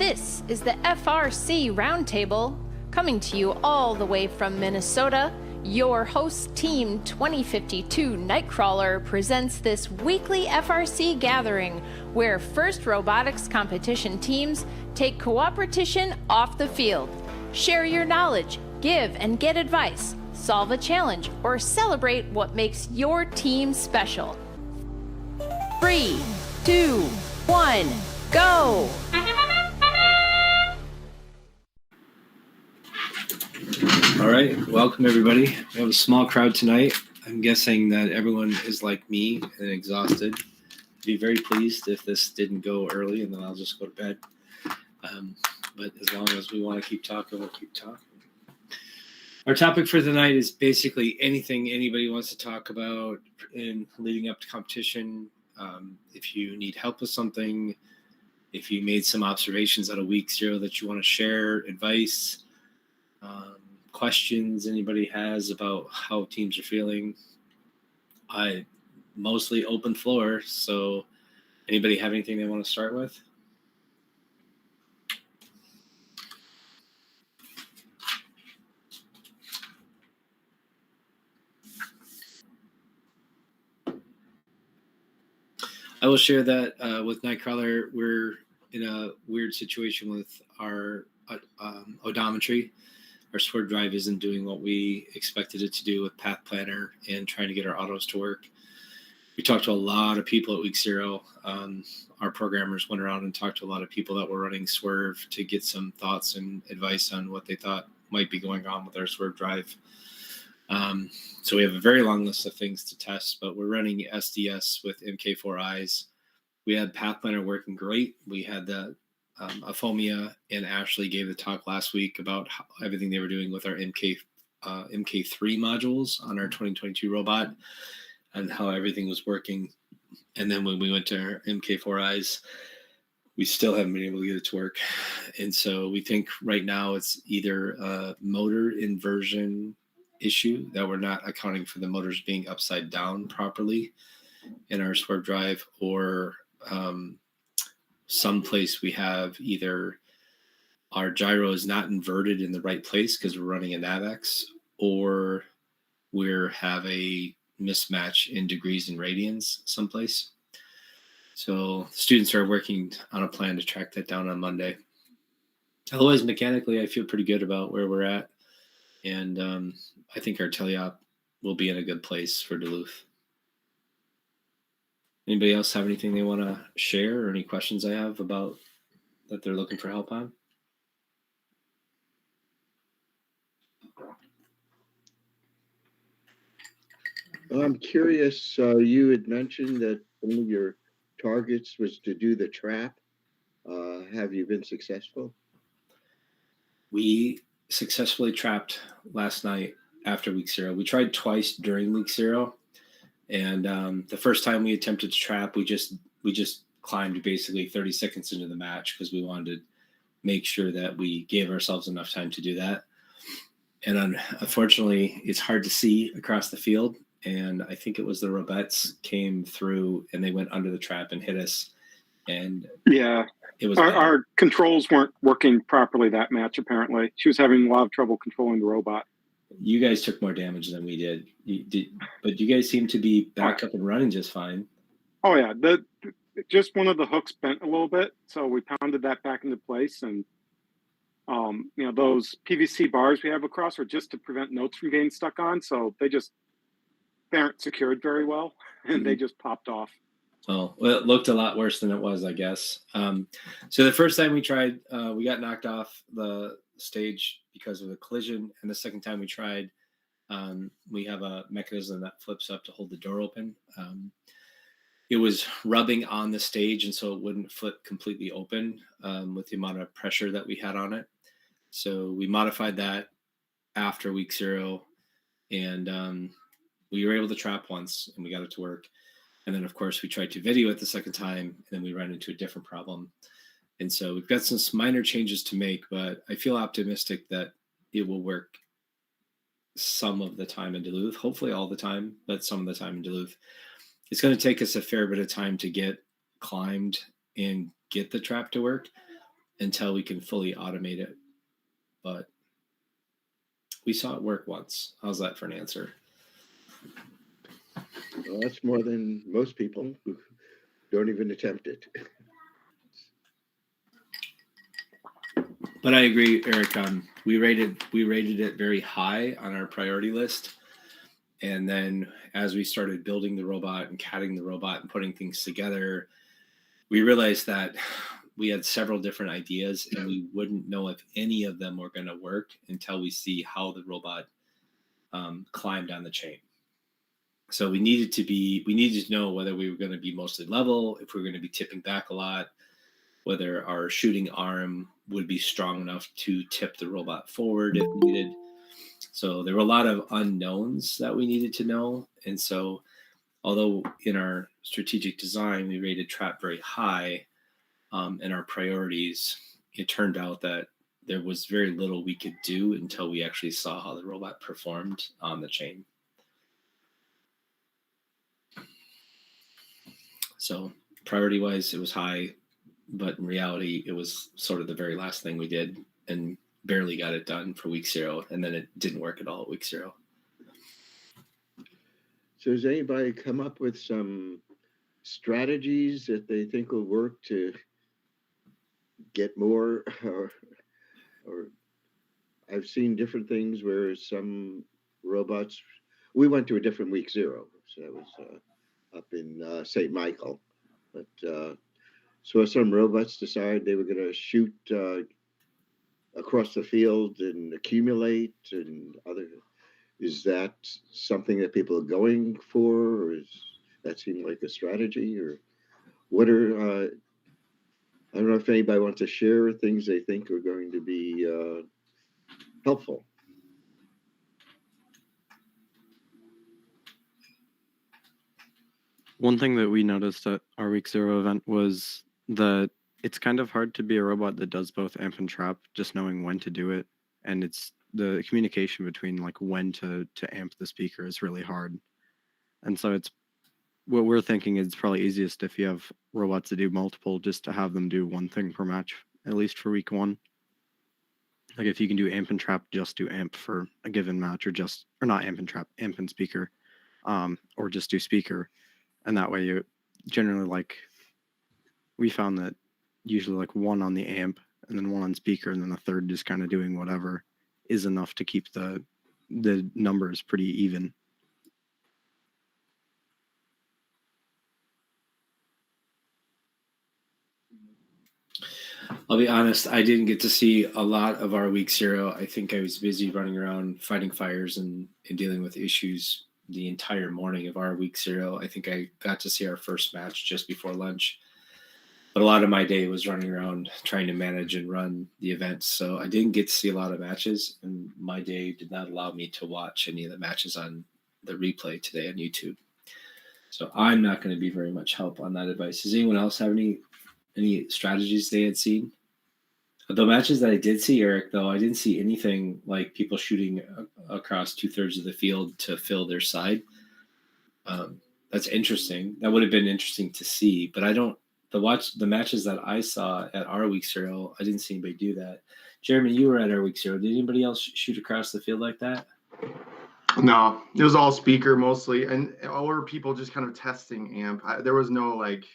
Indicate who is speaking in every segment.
Speaker 1: This is the FRC Roundtable, coming to you all the way from Minnesota. Your host team 2052 Nightcrawler presents this weekly FRC gathering where FIRST Robotics competition teams take cooperation off the field. Share your knowledge, give and get advice, solve a challenge, or celebrate what makes your team special. 3, 2, 1, go!
Speaker 2: All right, welcome everybody. We have a small crowd tonight. I'm guessing that everyone is like me and exhausted. Be very pleased if this didn't go early, and then I'll just go to bed. But as long as we want to keep talking, we'll keep talking. Our topic for tonight is basically anything anybody wants to talk about in leading up to competition. If you need help with something, if you made some observations out of week 0 that you want to share, advice, questions anybody has about how teams are feeling. I mostly open floor, so anybody have anything they want to start with? I will share that with Nightcrawler, we're in a weird situation with our odometry. Our sword drive isn't doing what we expected it to do with Path Planner and trying to get our autos to work. We talked to a lot of people at week 0. Our programmers went around and talked to a lot of people that were running Swerve to get some thoughts and advice on what they thought might be going on with our Swerve drive. So we have a very long list of things to test, but we're running SDS with MK4Is. We had Path Planner working great. We had the Aphomia and Ashley gave the talk last week about everything they were doing with our MK3 modules on our 2022 robot and how everything was working. And then when we went to our MK4Is, we still haven't been able to get it to work. And so we think right now it's either a motor inversion issue that we're not accounting for the motors being upside down properly in our Swerve drive, or someplace we have either our gyro is not inverted in the right place because we're running a NavX, or we have a mismatch in degrees and radians someplace. So students are working on a plan to track that down on Monday. Otherwise, mechanically, I feel pretty good about where we're at. And I think our teleop will be in a good place for Duluth. Anybody else have anything they want to share or any questions I have about that they're looking for help on?
Speaker 3: I'm curious, you had mentioned that one of your targets was to do the trap. Have you been successful?
Speaker 2: We successfully trapped last night after week 0. We tried twice during week 0. And the first time we attempted to trap, we just climbed basically 30 seconds into the match because we wanted to make sure that we gave ourselves enough time to do that. And unfortunately, it's hard to see across the field. And I think it was the Robettes came through and they went under the trap and hit us. And
Speaker 4: yeah,
Speaker 2: it was
Speaker 4: our controls weren't working properly that match. Apparently, she was having a lot of trouble controlling the robot.
Speaker 2: You guys took more damage than we did. But you guys seem to be back up and running just fine.
Speaker 4: Oh yeah, just one of the hooks bent a little bit, so we pounded that back into place. And those PVC bars we have across are just to prevent notes from getting stuck on, so they aren't secured very well, and they just popped off.
Speaker 2: Oh, well, it looked a lot worse than it was, I guess. So the first time we tried, we got knocked off the stage because of a collision. And the second time we tried, we have a mechanism that flips up to hold the door open. It was rubbing on the stage, and so it wouldn't flip completely open with the amount of pressure that we had on it. So we modified that after week 0, and we were able to trap once, and we got it to work. And then, of course, we tried to video it the second time, and then we ran into a different problem. And so we've got some minor changes to make, but I feel optimistic that it will work some of the time in Duluth, hopefully all the time, but some of the time in Duluth. It's going to take us a fair bit of time to get climbed and get the trap to work. until we can fully automate it. But we saw it work once. How's that for an answer?
Speaker 3: Well, that's more than most people who don't even attempt it.
Speaker 2: But I agree, Eric. We rated it very high on our priority list, and then as we started building the robot and catting the robot and putting things together, we realized that we had several different ideas, and we wouldn't know if any of them were going to work until we see how the robot climbed on the chain. So we needed to know whether we were going to be mostly level, if we were going to be tipping back a lot, whether our shooting arm would be strong enough to tip the robot forward if needed. So there were a lot of unknowns that we needed to know. And so although in our strategic design, we rated trap very high in our priorities, it turned out that there was very little we could do until we actually saw how the robot performed on the chain. So priority-wise, it was high, but in reality, it was sort of the very last thing we did and barely got it done for week 0, and then it didn't work at all at week 0.
Speaker 3: So has anybody come up with some strategies that they think will work to get more, or I've seen different things where some robots, we went to a different week 0, so that was up in St. Michael, but so some robots decided they were going to shoot across the field and accumulate, and other. Is that something that people are going for, or is that seem like a strategy, or what are? I don't know if anybody wants to share things they think are going to be helpful.
Speaker 5: One thing that we noticed at our week 0 event was that it's kind of hard to be a robot that does both amp and trap, just knowing when to do it. And it's the communication between like when to amp the speaker is really hard. And so it's what we're thinking is probably easiest if you have robots that do multiple, just to have them do one thing per match, at least for week 1. Like if you can do amp and trap, just do amp for a given match, or not amp and trap, amp and speaker, or just do speaker. And that way you generally, like, we found that usually like 1 on the amp and then 1 on speaker and then a third just kind of doing whatever is enough to keep the numbers pretty even.
Speaker 2: I'll be honest, I didn't get to see a lot of our week 0. I think I was busy running around fighting fires and dealing with issues the entire morning of our week 0. I think I got to see our first match just before lunch. But a lot of my day was running around trying to manage and run the events. So I didn't get to see a lot of matches, and my day did not allow me to watch any of the matches on the replay today on YouTube. So I'm not going to be very much help on that advice. Does anyone else have any strategies they had seen? The matches that I did see, Eric, though, I didn't see anything like people shooting across 2/3 of the field to fill their side. That's interesting. That would have been interesting to see, but the matches that I saw at our week 0, I didn't see anybody do that. Jeremy, you were at our week 0. Did anybody else shoot across the field like that?
Speaker 6: No, it was all speaker mostly, or people just kind of testing amp. There was no like,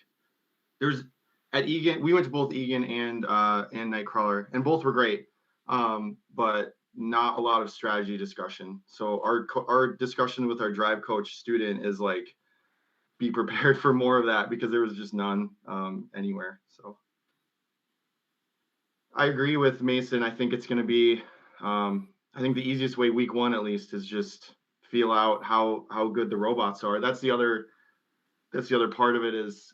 Speaker 6: at Egan, we went to both Egan and Nightcrawler, and both were great, but not a lot of strategy discussion. So our discussion with our drive coach student is like, be prepared for more of that, because there was just none anywhere. So I agree with Mason. I think it's going to be, I think the easiest way week 1 at least is just feel out how good the robots are. That's the other part of it, is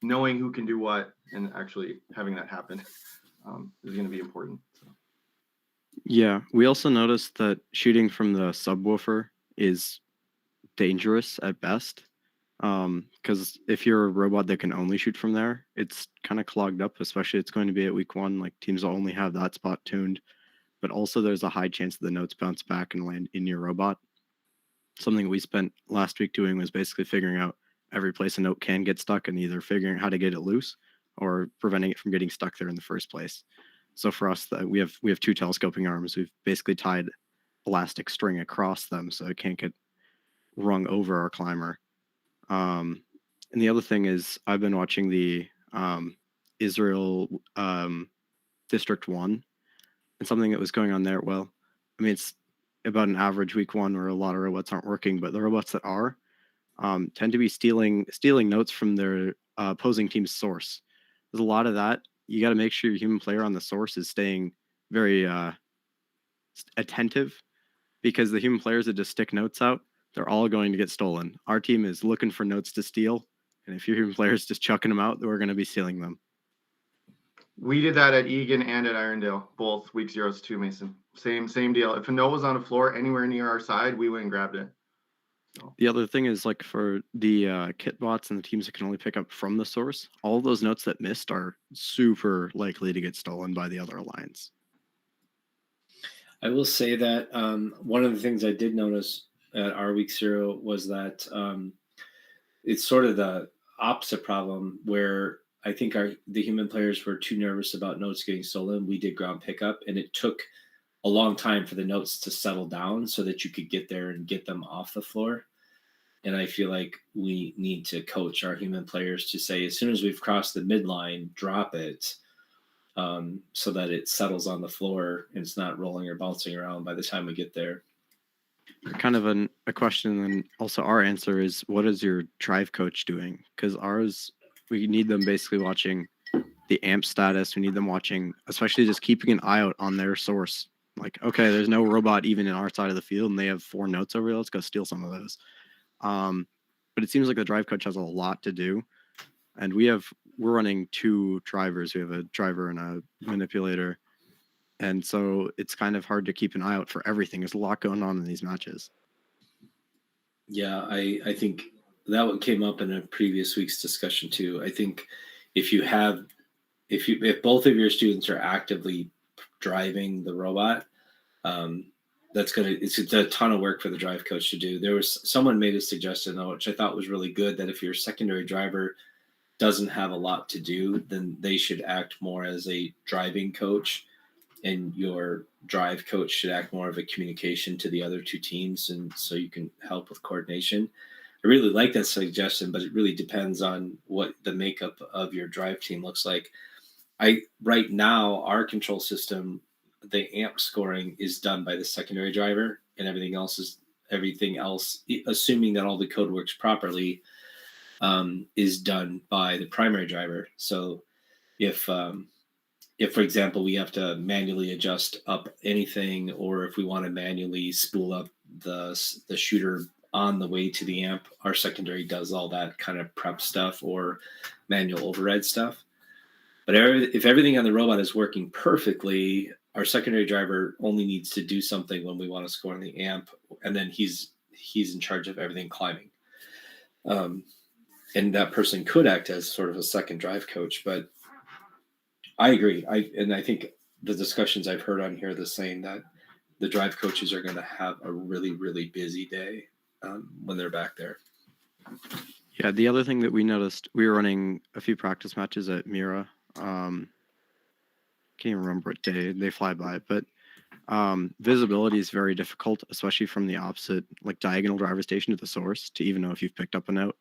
Speaker 6: knowing who can do what and actually having that happen is going to be important. So.
Speaker 5: Yeah, we also noticed that shooting from the subwoofer is dangerous at best, because if you're a robot that can only shoot from there, it's kind of clogged up, especially it's going to be at week 1. Like teams will only have that spot tuned, but also there's a high chance that the notes bounce back and land in your robot. Something we spent last week doing was basically figuring out every place a note can get stuck and either figuring out how to get it loose or preventing it from getting stuck there in the first place. So for us, we have 2 telescoping arms. We've basically tied elastic string across them so it can't get rung over our climber. And the other thing is I've been watching the Israel District 1, and something that was going on there. Well, I mean, it's about an average week 1 where a lot of robots aren't working, but the robots that are tend to be stealing notes from their opposing team's source. There's a lot of that. You got to make sure your human player on the source is staying very attentive, because the human players that just stick notes out, they're all going to get stolen. Our team is looking for notes to steal, and if your human player is just chucking them out, we're going to be stealing them.
Speaker 6: We did that at Egan and at Irondale, both week 0s too, Mason. Same deal. If a note was on the floor anywhere near our side, we went and grabbed it. So.
Speaker 5: The other thing is, like, for the kit bots and the teams that can only pick up from the source, all of those notes that missed are super likely to get stolen by the other alliance.
Speaker 2: I will say that one of the things I did notice at our week 0 was that it's sort of the opposite problem, where I think the human players were too nervous about notes getting stolen. We did ground pickup, and it took a long time for the notes to settle down so that you could get there and get them off the floor. And I feel like we need to coach our human players to say, as soon as we've crossed the midline, drop it, so that it settles on the floor and it's not rolling or bouncing around by the time we get there.
Speaker 5: Kind of a question, and also our answer is, what is your drive coach doing? Because ours, we need them basically watching the amp status. We need them watching, especially just keeping an eye out on their source. Like, okay, there's no robot even in our side of the field, and they have 4 notes over here. Let's go steal some of those. But it seems like the drive coach has a lot to do, and we're running 2 drivers. We have a driver and a manipulator, and so it's kind of hard to keep an eye out for everything. There's a lot going on in these matches.
Speaker 2: Yeah, I think that one came up in a previous week's discussion too. I think if both of your students are actively driving the robot, it's a ton of work for the drive coach to do. There was someone made a suggestion though, which I thought was really good, that if your secondary driver doesn't have a lot to do, then they should act more as a driving coach, and your drive coach should act more of a communication to the other 2 teams, and so you can help with coordination. I really like that suggestion, but it really depends on what the makeup of your drive team looks like. Right now, our control system, the amp scoring is done by the secondary driver, and everything else, assuming that all the code works properly, is done by the primary driver. So if, for example, we have to manually adjust up anything, or if we want to manually spool up the shooter on the way to the amp, our secondary does all that kind of prep stuff or manual override stuff. But if everything on the robot is working perfectly, our secondary driver only needs to do something when we want to score on the amp, and then he's in charge of everything climbing. And that person could act as sort of a second drive coach. But I agree. I think the discussions I've heard on here are the same, that the drive coaches are going to have a really, really busy day when they're back there.
Speaker 5: Yeah, the other thing that we noticed, we were running a few practice matches at Mira. Can't even remember what day, they fly by, but visibility is very difficult, especially from the opposite, like diagonal driver station to the source, to even know if you've picked up a note.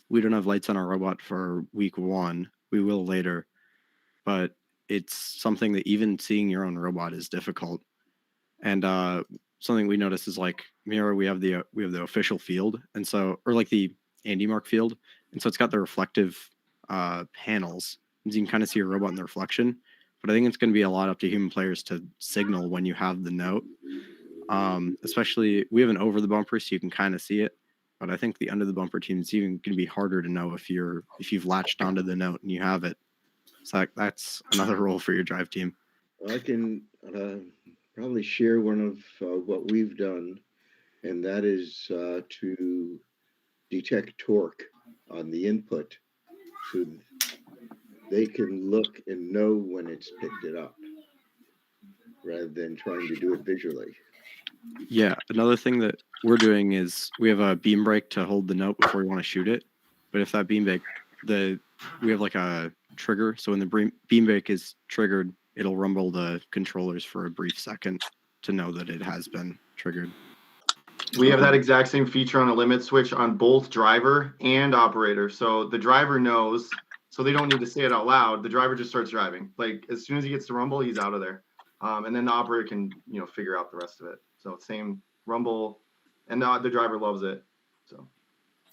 Speaker 5: We don't have lights on our robot for week 1. We will later, but it's something that even seeing your own robot is difficult. And something we noticed is, like, Mira, we have the official field, and so, or like the Andy Mark field, and so it's got the reflective panels, and you can kind of see your robot in the reflection. But I think it's going to be a lot up to human players to signal when you have the note. Especially, we have an over the bumper, so you can kind of see it. But I think the under the bumper team is even going to be harder to know if you've latched onto the note and you have it. So that's another role for your drive team.
Speaker 3: I can probably share one of what we've done, and that is to detect torque on the input, so they can look and know when it's picked it up, rather than trying to do it visually.
Speaker 5: Yeah, another thing that we're doing is we have a beam brake to hold the note before we want to shoot it. But if that beam brake, the we have like a trigger. So when the beam break is triggered, it'll rumble the controllers for a brief second to know that it has been triggered.
Speaker 6: We have that exact same feature on a limit switch on both driver and operator. So the driver knows, so they don't need to say it out loud. The driver just starts driving. Like as soon as he gets to rumble, he's out of there. And then the operator can, figure out the rest of it. So same rumble, and the driver loves it. So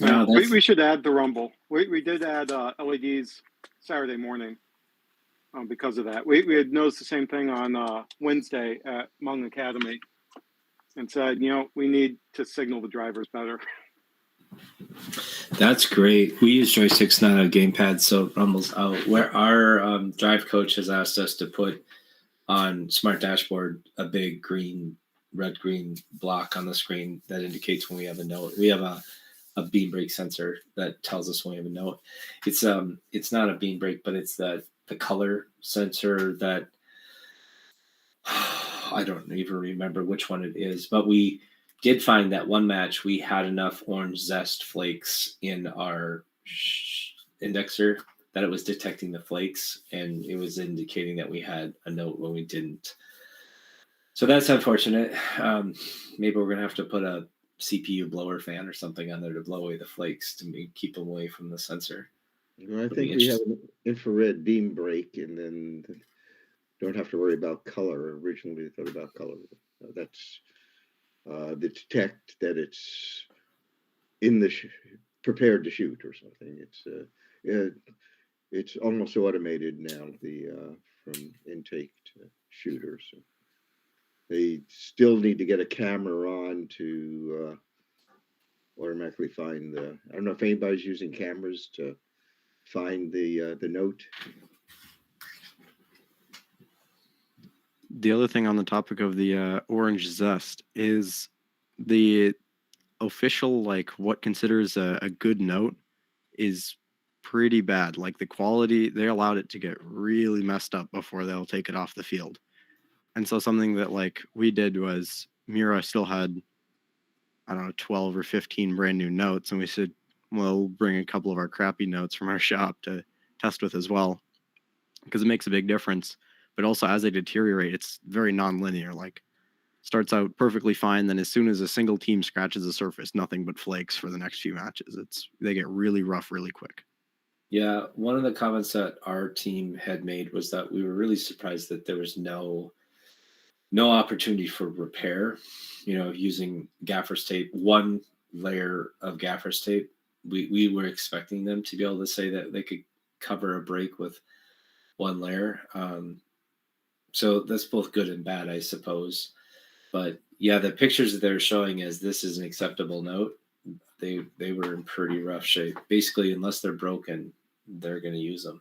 Speaker 2: Wow,
Speaker 4: we should add the rumble. We did add LEDs Saturday morning because of that. We had noticed the same thing on Wednesday at Hmong Academy and said, we need to signal the drivers better.
Speaker 2: That's great. We use joysticks, not a gamepad, so it rumbles out. Where our drive coach has asked us to put on Smart Dashboard a big red-green block on the screen that indicates when we have a note. We have a beam break sensor that tells us when we have a note. It's not a beam break, but it's the color sensor that I don't even remember which one it is, but we did find that one match we had enough orange zest flakes in our indexer that it was detecting the flakes, and it was indicating that we had a note when we didn't. So that's unfortunate. Maybe we're going to have to put a CPU blower fan or something on there to blow away the flakes to keep them away from the sensor.
Speaker 3: I think we have an infrared beam break, and then don't have to worry about color. Originally, we thought about color. That's the detect that it's in the prepared to shoot or something. It's almost automated now. From intake to shooter. So they still need to get a camera on to automatically find the. I don't know if anybody's using cameras to find the note.
Speaker 5: The other thing on the topic of the orange zest is the official, like what considers a good note is pretty bad. Like the quality, they allowed it to get really messed up before they'll take it off the field. And so something that like we did was Mira still had, I don't know, 12 or 15 brand new notes. And we said, well, we'll bring a couple of our crappy notes from our shop to test with as well, because it makes a big difference. But also as they deteriorate, it's very non-linear. Like starts out perfectly fine, then as soon as a single team scratches the surface, nothing but flakes for the next few matches. They get really rough really quick.
Speaker 2: Yeah, one of the comments that our team had made was that we were really surprised that there was no opportunity for repair. Using gaffer's tape, one layer of gaffer's tape. We were expecting them to be able to say that they could cover a break with one layer. So that's both good and bad, I suppose. But yeah, the pictures that they're showing as this is an acceptable note, they were in pretty rough shape. Basically, unless they're broken, they're going to use them.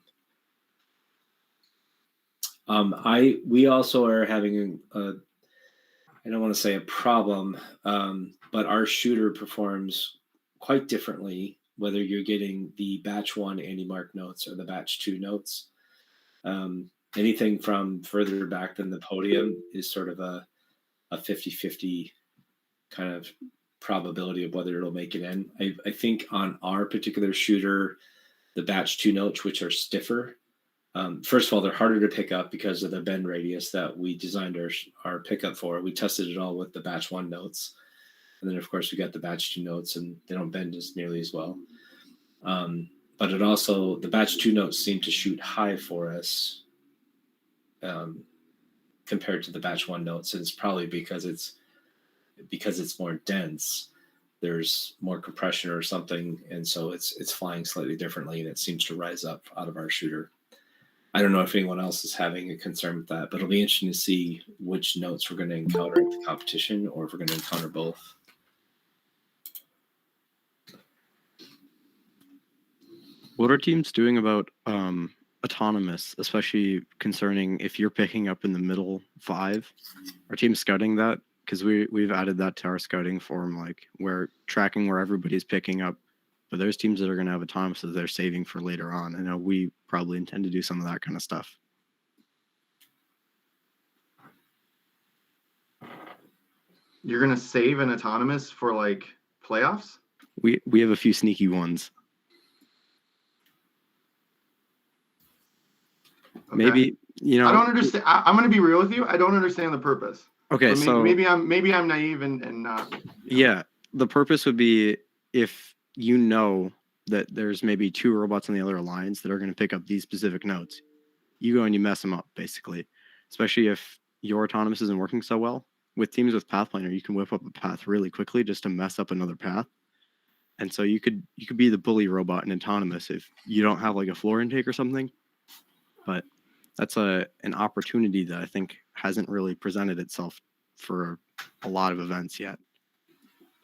Speaker 2: We also are having I don't want to say a problem, but our shooter performs quite differently whether you're getting the batch 1 Andy Mark notes or the batch 2 notes. Anything from further back than the podium is sort of a 50-50 kind of probability of whether it'll make it in. I think on our particular shooter, the batch 2 notes, which are stiffer, first of all, they're harder to pick up because of the bend radius that we designed our pickup for. We tested it all with the batch 1 notes. And then, of course, we got the batch 2 notes, and they don't bend as nearly as well. But the batch 2 notes seem to shoot high for us compared to the batch 1 notes. And it's probably because it's more dense. There's more compression or something, and so it's flying slightly differently, and it seems to rise up out of our shooter. I don't know if anyone else is having a concern with that, but it'll be interesting to see which notes we're going to encounter in the competition, or if we're going to encounter both.
Speaker 5: What are teams doing about autonomous, especially concerning if you're picking up in the middle 5? Are teams scouting that? Because we've added that to our scouting form, like we're tracking where everybody's picking up. But there's teams that are going to have autonomous that they're saving for later on. I know we probably intend to do some of that kind of stuff.
Speaker 6: You're going to save an autonomous for like playoffs?
Speaker 5: We have a few sneaky ones.
Speaker 3: Okay.
Speaker 5: Maybe, you know,
Speaker 6: I don't understand. I'm going to be real with you. I don't understand the purpose.
Speaker 5: okay,
Speaker 6: But
Speaker 5: so
Speaker 6: maybe I'm naive and not.
Speaker 5: yeah, the purpose would be if you know that there's maybe 2 robots on the other lines that are going to pick up these specific notes. You go and you mess them up, basically. Especially if your autonomous isn't working so well. With teams with Path Planner, you can whip up a path really quickly just to mess up another path. And so you could be the bully robot in autonomous if you don't have like a floor intake or something. But that's an opportunity that I think hasn't really presented itself for a lot of events yet.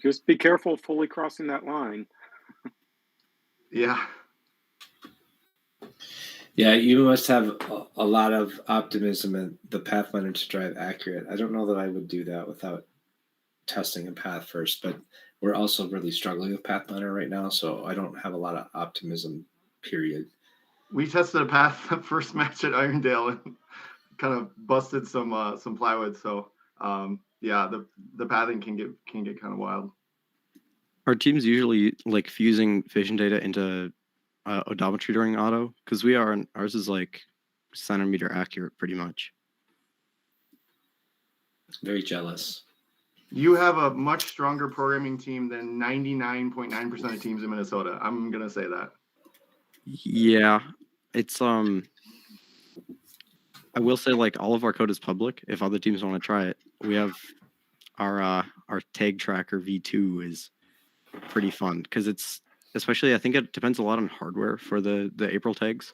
Speaker 4: Just be careful fully crossing that line.
Speaker 6: Yeah.
Speaker 2: Yeah, you must have a lot of optimism in the Pathfinder to drive accurate. I don't know that I would do that without testing a path first, but we're also really struggling with Pathfinder right now, so I don't have a lot of optimism, period.
Speaker 6: We tested a path the first match at Irondale and kind of busted some plywood. So yeah, the pathing can get kind of wild.
Speaker 5: Our team's usually like fusing vision data into odometry during auto because ours is like centimeter accurate pretty much.
Speaker 2: Very jealous.
Speaker 6: You have a much stronger programming team than 99.9% of teams in Minnesota. I'm gonna say that.
Speaker 5: Yeah, it's I will say like all of our code is public. If other teams want to try it, we have our tag tracker V2 is pretty fun because it's especially I think it depends a lot on hardware for the April tags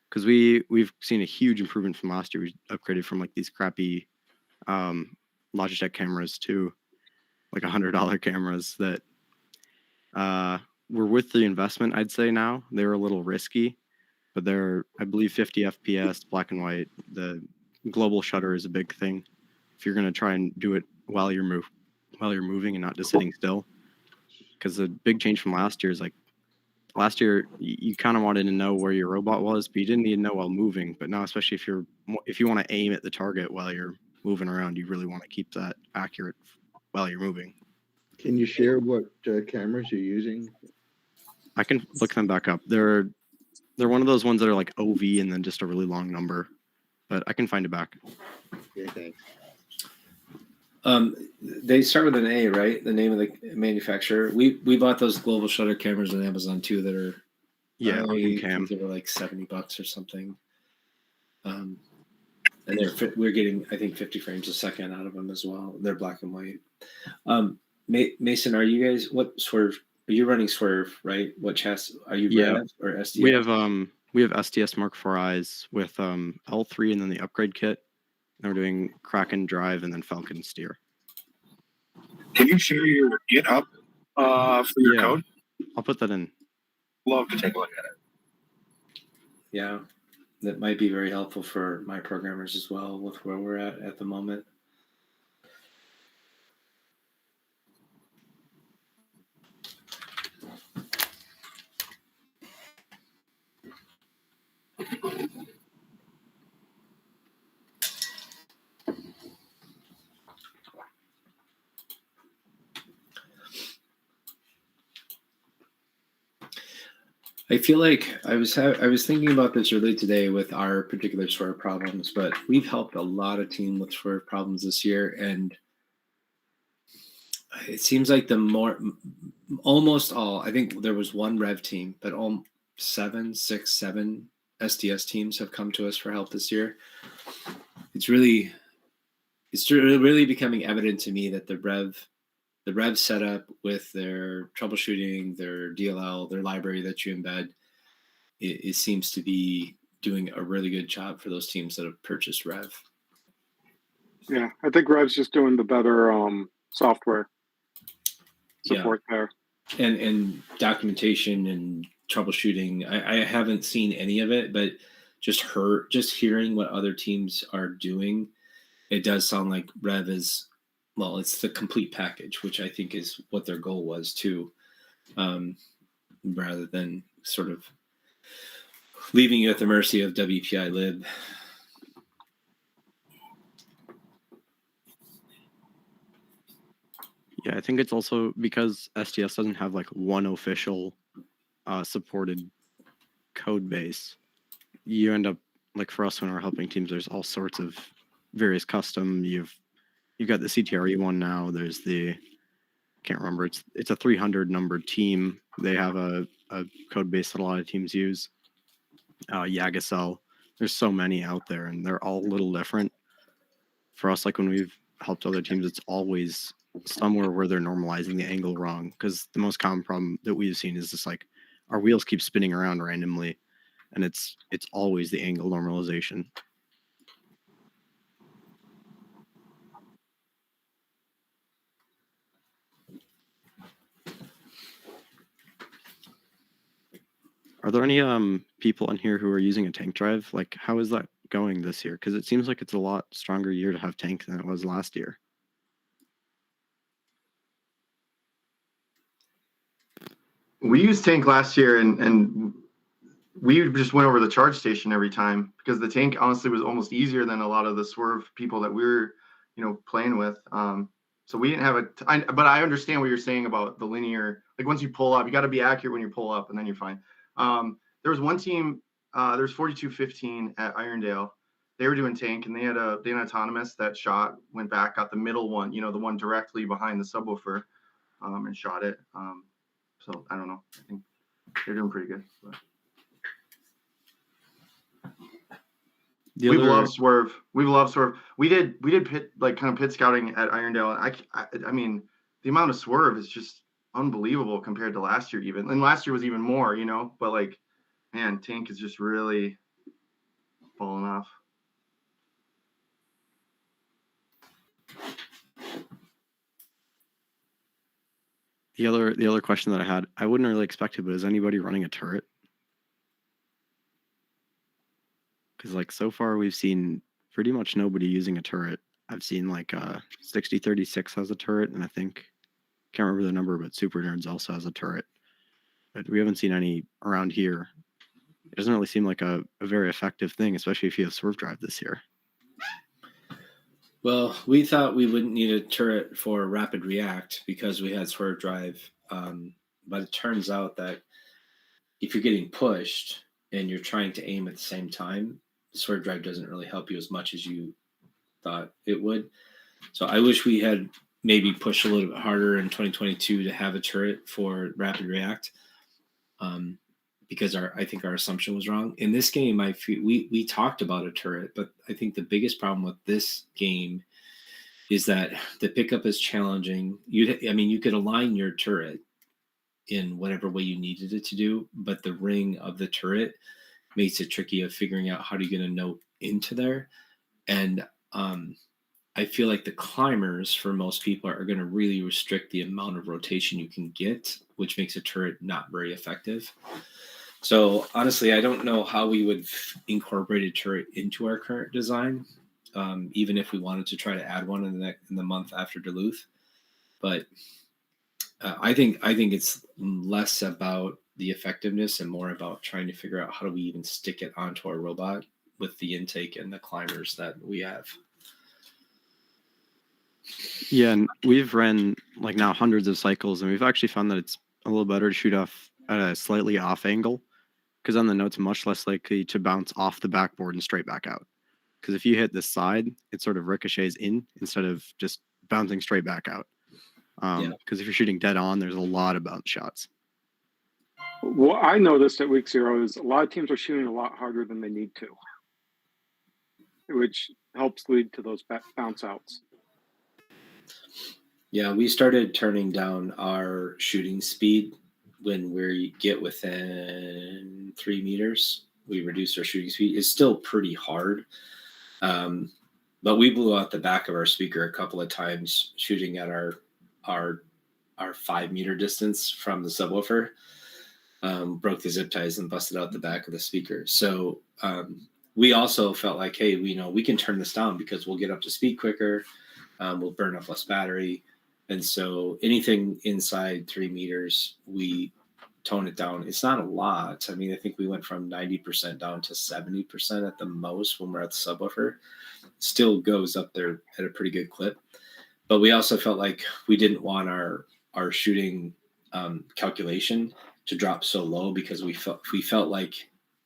Speaker 5: because we've seen a huge improvement from last year. We upgraded from like these crappy Logitech cameras to like $100 cameras that were worth the investment. I'd say now they're a little risky, but they're I believe 50 FPS, black and white. The global shutter is a big thing if you're gonna try and do it while you're moving and not just sitting still. Because the big change from last year is like last year you kind of wanted to know where your robot was, but you didn't need to know while moving. But now, especially if you want to aim at the target while you're moving around, you really want to keep that accurate while you're moving.
Speaker 3: Can you share what cameras you're using?
Speaker 5: I can look them back up. They're one of those ones that are like OV and then just a really long number, but I can find it back.
Speaker 3: Okay, thanks.
Speaker 2: They start with an A, right? The name of the manufacturer. We bought those global shutter cameras on Amazon too that are
Speaker 5: Yeah,
Speaker 2: I
Speaker 5: Cam.
Speaker 2: think they were like $70 or something. And we're getting I think 50 frames a second out of them as well. They're black and white. Mason, are you guys what Swerve? Are you running Swerve, right? What chassis are you?
Speaker 5: Yeah.
Speaker 2: Rev or SDS?
Speaker 5: We have STS Mark IV eyes with L3 and then the upgrade kit. And we're doing Kraken drive and then Falcon steer.
Speaker 7: Can you share your GitHub for your code?
Speaker 5: I'll put that in.
Speaker 7: Love to take a look at it.
Speaker 2: Yeah, that might be very helpful for my programmers as well with where we're at the moment. I feel like I was thinking about this earlier today with our particular swerve problems, but we've helped a lot of teams with swerve problems this year, and it seems like almost all. I think there was one Rev team, but all 7 SDS teams have come to us for help this year. It's really becoming evident to me that the Rev setup with their troubleshooting, their DLL, their library that you embed, it seems to be doing a really good job for those teams that have purchased Rev.
Speaker 4: Yeah, I think Rev's just doing the better software support there.
Speaker 2: And documentation and troubleshooting. I haven't seen any of it, but just hearing what other teams are doing, it does sound like Rev is, well, it's the complete package, which I think is what their goal was too, rather than sort of leaving you at the mercy of WPI lib.
Speaker 5: Yeah, I think it's also because STS doesn't have like one official supported code base. You end up like for us when we're helping teams, there's all sorts of various custom. You've got the CTRE one now. There's the can't remember. It's a 300 numbered team. They have a code base that a lot of teams use. Yagacel. There's so many out there, and they're all a little different. For us, like when we've helped other teams, it's always somewhere where they're normalizing the angle wrong. Because the most common problem that we've seen is just like our wheels keep spinning around randomly, and it's always the angle normalization. Are there any people on here who are using a tank drive? Like, how is that going this year? Because it seems like it's a lot stronger year to have tank than it was last year.
Speaker 6: We used tank last year, and we just went over the charge station every time because the tank honestly was almost easier than a lot of the swerve people that we were, playing with. So we didn't have but I understand what you're saying about the linear. Like once you pull up, you got to be accurate when you pull up, and then you're fine. There was one team, there's 4215 at Irondale. They were doing tank, and they had an autonomous that shot, went back, got the middle one, the one directly behind the subwoofer, and shot it. So I don't know. I think they're doing pretty good. But. We've loved swerve. We did pit pit scouting at Irondale. I mean, the amount of swerve is just unbelievable compared to last year even. And last year was even more, but like, man, tank is just really falling off.
Speaker 5: The other question that I had, I wouldn't really expect it, but is anybody running a turret? Because like so far we've seen pretty much nobody using a turret. I've seen like 6036 has a turret, and I think can't remember the number, but Super Nerds also has a turret. But we haven't seen any around here. It doesn't really seem like a very effective thing, especially if you have Swerve Drive this year.
Speaker 2: Well, we thought we wouldn't need a turret for Rapid React because we had Swerve Drive. But it turns out that if you're getting pushed and you're trying to aim at the same time, Swerve Drive doesn't really help you as much as you thought it would. So I wish we had maybe pushed a little bit harder in 2022 to have a turret for Rapid React. Because I think our assumption was wrong. In this game, we talked about a turret, but I think the biggest problem with this game is that the pickup is challenging. You could align your turret in whatever way you needed it to do, but the ring of the turret makes it tricky of figuring out how to get a note into there. And I feel like the climbers for most people are going to really restrict the amount of rotation you can get, which makes a turret not very effective. So honestly, I don't know how we would incorporate a turret into our current design, even if we wanted to try to add one in the month after Duluth. But I think it's less about the effectiveness and more about trying to figure out how do we even stick it onto our robot with the intake and the climbers that we have.
Speaker 5: Yeah, and we've ran like now hundreds of cycles, and we've actually found that it's a little better to shoot off at a slightly off angle, because then the note's much less likely to bounce off the backboard and straight back out. Because if you hit the side, it sort of ricochets in instead of just bouncing straight back out. Because if you're shooting dead on, there's a lot of bounce shots.
Speaker 4: What I noticed at week 0 is a lot of teams are shooting a lot harder than they need to, which helps lead to those bounce outs.
Speaker 2: Yeah, we started turning down our shooting speed when we get within 3 meters. We reduced our shooting speed. It's still pretty hard, but we blew out the back of our speaker a couple of times shooting at our 5 meter distance from the subwoofer. Broke the zip ties and busted out the back of the speaker. So we also felt like, hey, we can turn this down because we'll get up to speed quicker. We'll burn up less battery. And so anything inside 3 meters, we tone it down. It's not a lot. I mean, I think we went from 90% down to 70% at the most when we're at the subwoofer. Still goes up there at a pretty good clip. But we also felt like we didn't want our shooting calculation to drop so low because we felt like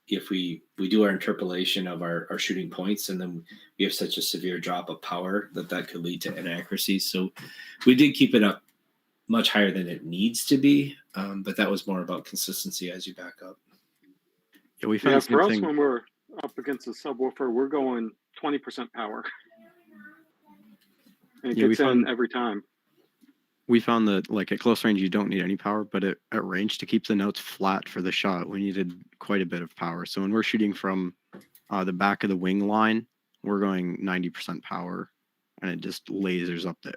Speaker 2: if we do our interpolation of our shooting points, and then we have such a severe drop of power that could lead to inaccuracies. So we did keep it up much higher than it needs to be, but that was more about consistency as you back up.
Speaker 5: Yeah, we found
Speaker 4: Yeah,
Speaker 5: the same
Speaker 4: for us,
Speaker 5: thing.
Speaker 4: when we're up against the subwoofer, we're going 20% power. And it
Speaker 5: Yeah,
Speaker 4: gets in every time.
Speaker 5: We found that like at close range you don't need any power, but at range to keep the notes flat for the shot, we needed quite a bit of power. So when we're shooting from the back of the wing line, we're going 90% power, and it just lasers up there.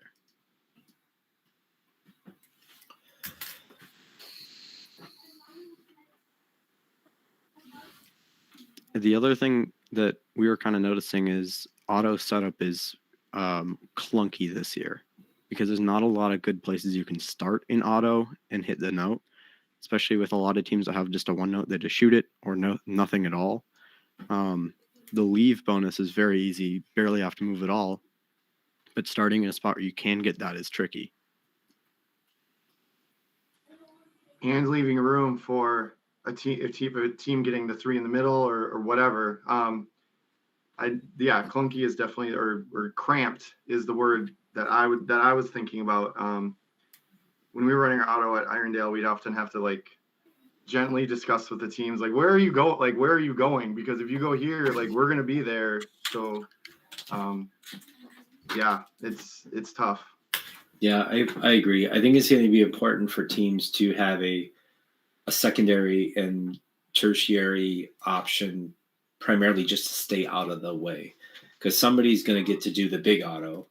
Speaker 5: The other thing that we were kind of noticing is auto setup is clunky this year because there's not a lot of good places you can start in auto and hit the note, especially with a lot of teams that have just a one note that just shoot it or nothing at all. The leave bonus is very easy, barely have to move at all, but starting in a spot where you can get that is tricky.
Speaker 6: And leaving room for a team getting the three in the middle or whatever. Clunky is definitely or cramped is the word that I was thinking about. When we were running our auto at Irondale, we'd often have to like gently discuss with the teams like where are you going, because if you go here, like we're gonna be there. So it's tough.
Speaker 2: Yeah, I agree. I think it's going to be important for teams to have a secondary and tertiary option, primarily just to stay out of the way, because somebody's going to get to do the big auto,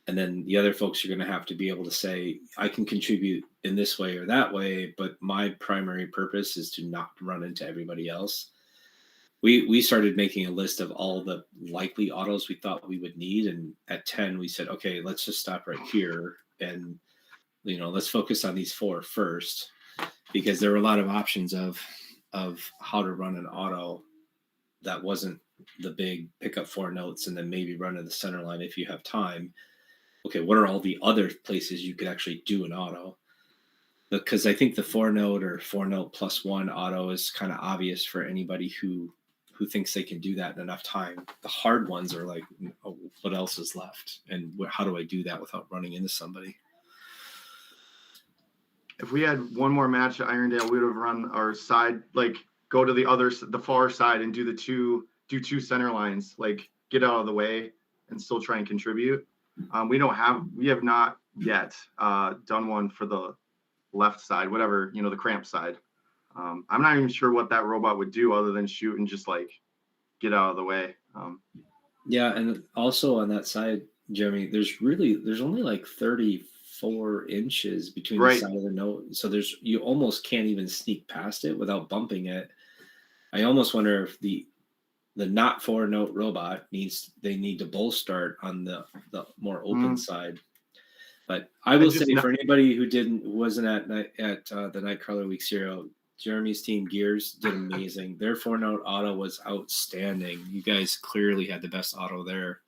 Speaker 2: and then the other folks are going to have to be able to say, I can contribute in this way or that way, but my primary purpose is to not run into everybody else. We started making a list of all the likely autos we thought we would need, and at 10 we said, okay, let's just stop right here, and let's focus on these 4 first, because there were a lot of options of how to run an auto that wasn't the big pick up 4 notes and then maybe run to the center line if you have time. Okay, what are all the other places you could actually do an auto? Because I think the 4 note or 4 note plus 1 auto is kind of obvious for anybody who thinks they can do that in enough time. The hard ones are like, oh, what else is left? And how do I do that without running into somebody?
Speaker 6: If we had one more match at Irondale, we would have run our side, like go to the far side and do two center lines, like get out of the way and still try and contribute. We have not yet done one for the left side, whatever, the cramp side. I'm not even sure what that robot would do other than shoot and just like get out of the way.
Speaker 2: Yeah, and also on that side, Jeremy, there's only like 34 inches between the side of the note, so you almost can't even sneak past it without bumping it. I almost wonder if the not 4 note robot they need to both start on the more open side. But I will say for anybody who wasn't at the Nightcrawler Week 0, Jeremy's team Gears did amazing. Their 4 note auto was outstanding. You guys clearly had the best auto there.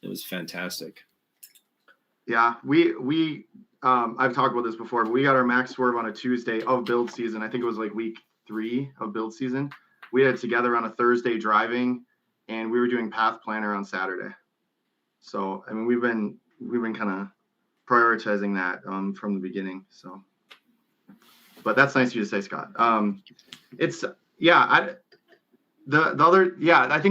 Speaker 2: It was fantastic.
Speaker 6: Yeah, we I've talked about this before, but we got our max swerve on a Tuesday of build season. I think it was like week 3 of build season. We had it together on a Thursday driving, and we were doing path planner on Saturday. So I mean, we've been kind of prioritizing that from the beginning. So, but that's nice of you to say, Scott. I think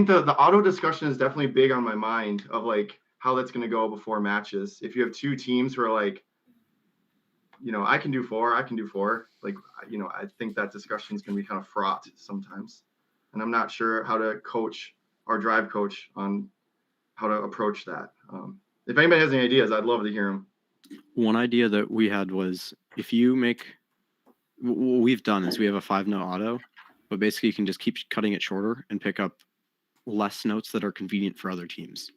Speaker 6: the auto discussion is definitely big on my mind of like how that's going to go before matches. If you have 2 teams who are like, I can do 4, like, I think that discussion is going to be kind of fraught sometimes. And I'm not sure how to coach our drive coach on how to approach that. If anybody has any ideas, I'd love to hear them.
Speaker 5: One idea that we had was if you what we've done is we have a 5 note auto, but basically you can just keep cutting it shorter and pick up less notes that are convenient for other teams.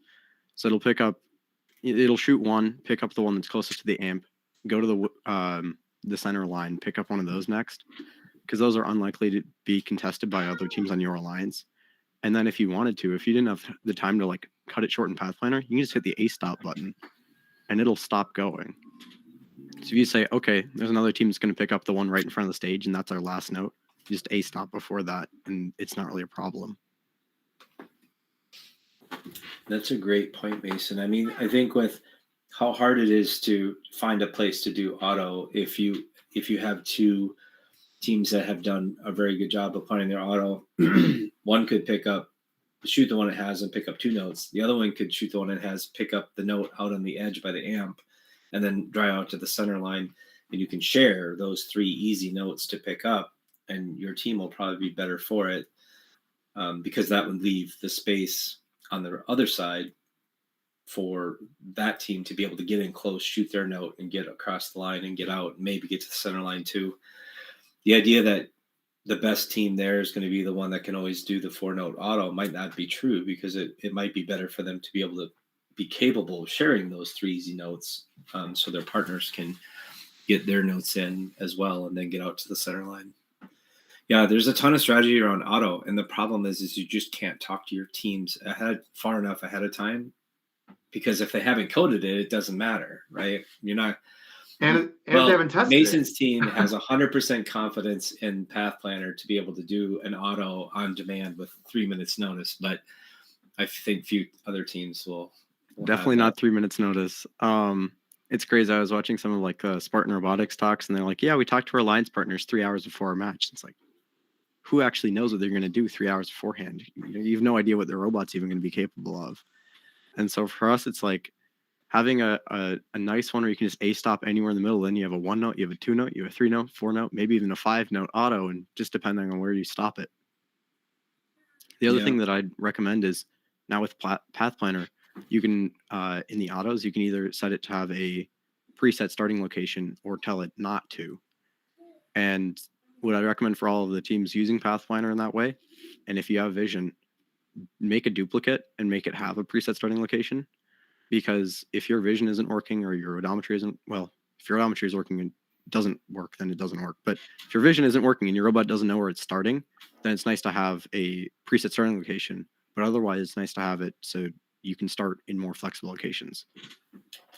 Speaker 5: So it'll shoot 1, pick up the one that's closest to the amp, go to the center line, pick up one of those next, because those are unlikely to be contested by other teams on your alliance. And then if you wanted to, if you didn't have the time to like cut it short in Path Planner, you can just hit the A stop button and it'll stop going. So if you say, okay, there's another team that's going to pick up the one right in front of the stage and that's our last note, just a stop before that, and it's not really a problem.
Speaker 2: That's a great point, Mason. I mean, I think with how hard it is to find a place to do auto, if you have two teams that have done a very good job of playing their auto, one could shoot the one it has and pick up 2 notes. The other one could shoot the one it has, pick up the note out on the edge by the amp, and then drive out to the center line. And you can share those 3 easy notes to pick up, and your team will probably be better for it, because that would leave the space on the other side for that team to be able to get in close, shoot their note, and get across the line and get out, and maybe get to the center line too. The idea that the best team there is going to be the one that can always do the 4-note auto might not be true, because it might be better for them to be able to be capable of sharing those 3 easy notes, so their partners can get their notes in as well and then get out to the center line. Yeah, there's a ton of strategy around auto, and the problem is you just can't talk to your teams far enough ahead of time, because if they haven't coded it, it doesn't matter, right? You're not.
Speaker 6: And they haven't tested
Speaker 2: Mason's team has 100% confidence in Path Planner to be able to do an auto on demand with 3 minutes notice, but I think few other teams will
Speaker 5: Definitely not 3 minutes notice. It's crazy. I was watching some of like Spartan Robotics talks, and they're like, "Yeah, we talked to our alliance partners 3 hours before our match." It's like, who actually knows what they're going to do 3 hours beforehand? You have no idea what their robot's even going to be capable of. And so for us, it's like having a nice one where you can just a stop anywhere in the middle. Then you have a 1-note, you have a 2-note, you have a 3-note, 4-note, maybe even a 5-note auto, and just depending on where you stop it. The other thing that I'd recommend is now with Path Planner, you can in the autos, you can either set it to have a preset starting location or tell it not to. And what I recommend for all of the teams using Path Planner in that way, and if you have vision, make a duplicate and make it have a preset starting location. Because if your vision isn't working, or your odometry isn't, well, if your odometry is working and doesn't work, then it doesn't work. But if your vision isn't working and your robot doesn't know where it's starting, then it's nice to have a preset starting location. But otherwise, it's nice to have it so you can start in more flexible locations.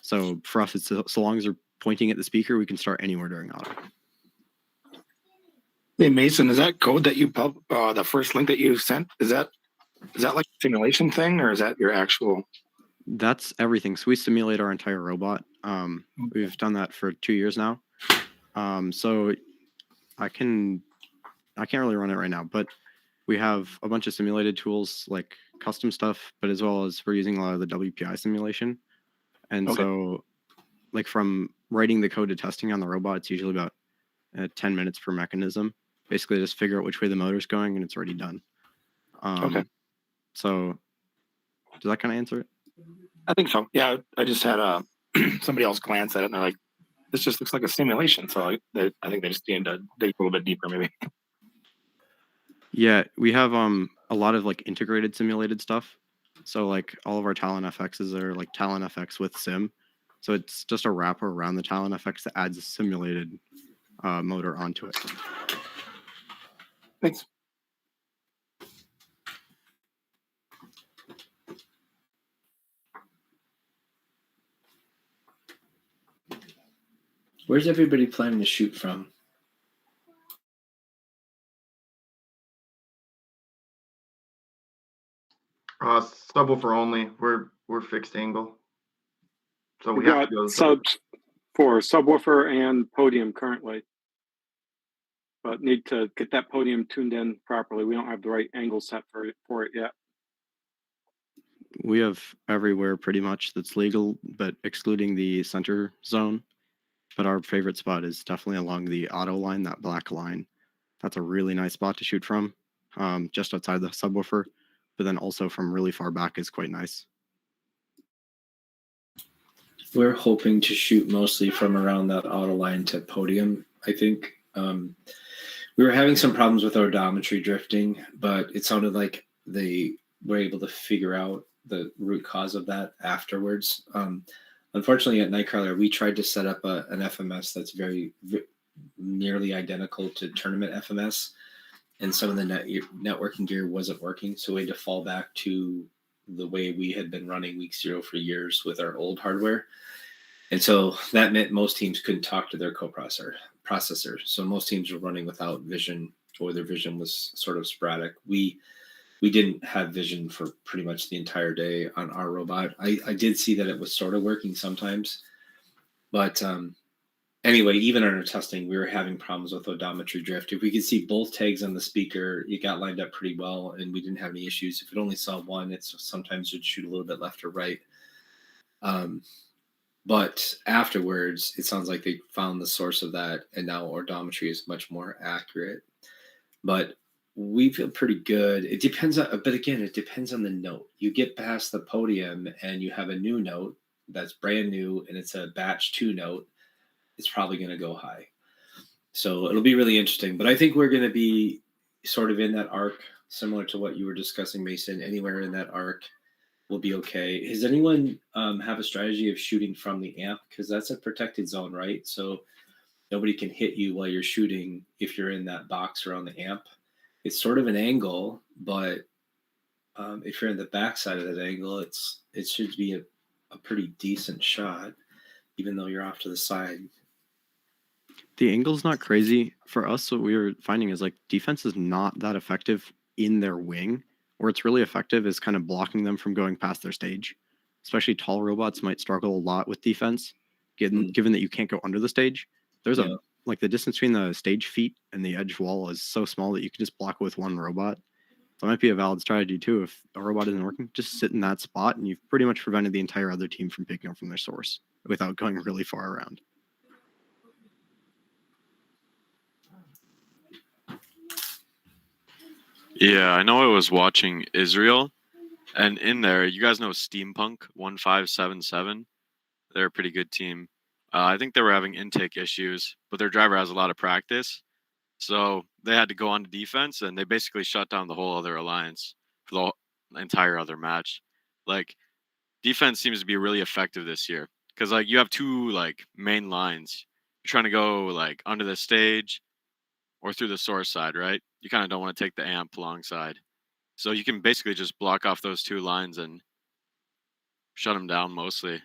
Speaker 5: So for us, it's so long as we're pointing at the speaker, we can start anywhere during auto.
Speaker 7: Hey Mason, is that code that you the first link that you sent, is that like a simulation thing, or is that your actual?
Speaker 5: That's everything. So we simulate our entire robot. We've done that for 2 years now. So I can't really run it right now, but we have a bunch of simulated tools, like custom stuff, but as well as we're using a lot of the WPI simulation. And so like from writing the code to testing on the robot, it's usually about 10 minutes per mechanism. Basically just figure out which way the motor's going and it's already done. So does that kind of answer it?
Speaker 7: I think so. Yeah, I just had somebody else glance at it and they're like, "This just looks like a simulation." So I think they just need to dig a little bit deeper, maybe.
Speaker 5: Yeah, we have a lot of like integrated simulated stuff. So like all of our Talon FXs are like Talon FX with sim. So it's just a wrapper around the Talon FX that adds a simulated motor onto it.
Speaker 7: Thanks.
Speaker 2: Where's everybody planning to shoot from?
Speaker 6: Subwoofer only. We're fixed angle, so we
Speaker 4: We've
Speaker 6: have
Speaker 4: got
Speaker 6: to go
Speaker 4: subs for subwoofer and podium currently, but need to get that podium tuned in properly. We don't have the right angle set for it yet.
Speaker 5: We have everywhere pretty much that's legal, but excluding the center zone. But our favorite spot is definitely along the auto line, that black line. That's a really nice spot to shoot from, just outside the subwoofer, but then also from really far back is quite nice.
Speaker 2: We're hoping to shoot mostly from around that auto line to podium, I think. We were having some problems with odometry drifting, but it sounded like they were able to figure out the root cause of that afterwards. Unfortunately, at Nightcrawler, we tried to set up an FMS that's very nearly identical to tournament FMS, and some of the networking gear wasn't working, so we had to fall back to the way we had been running week 0 for years with our old hardware. And so that meant most teams couldn't talk to their processor. So most teams were running without vision or their vision was sort of sporadic. We didn't have vision for pretty much the entire day on our robot. I did see that it was sort of working sometimes, but anyway, even in our testing, we were having problems with odometry drift. If we could see both tags on the speaker, it got lined up pretty well, and we didn't have any issues. If it only saw one, it's sometimes it'd shoot a little bit left or right. But afterwards, it sounds like they found the source of that, and now odometry is much more accurate. But we feel pretty good. It depends on, but again, it depends on the note. You get past the podium and you have a new note that's brand new, and it's a batch 2 note. It's probably going to go high. So it'll be really interesting. But I think we're going to be sort of in that arc, similar to what you were discussing, Mason. Anywhere in that arc will be okay. Does anyone have a strategy of shooting from the amp? Because that's a protected zone, right? So nobody can hit you while you're shooting if you're in that box around the amp. It's sort of an angle, but if you're in the backside of that angle, it should be a pretty decent shot, even though you're off to the side.
Speaker 5: The angle's not crazy. For us, what we were finding is like defense is not that effective in their wing. Where it's really effective is kind of blocking them from going past their stage. Especially tall robots might struggle a lot with defense, given that you can't go under the stage. There's like the distance between the stage feet and the edge wall is so small that you can just block it with one robot. So it might be a valid strategy too. If a robot isn't working, just sit in that spot and you've pretty much prevented the entire other team from picking up from their source without going really far around.
Speaker 8: Yeah, I know I was watching Israel, and in there, you guys know Steampunk 1577. They're a pretty good team. I think they were having intake issues, but their driver has a lot of practice. So they had to go on to defense, and they basically shut down the whole other alliance for the entire other match. Like, defense seems to be really effective this year because, like, you have 2, like, main lines. You're trying to go, like, under the stage or through the source side, right? You kind of don't want to take the amp alongside. So you can basically just block off those 2 lines and shut them down mostly.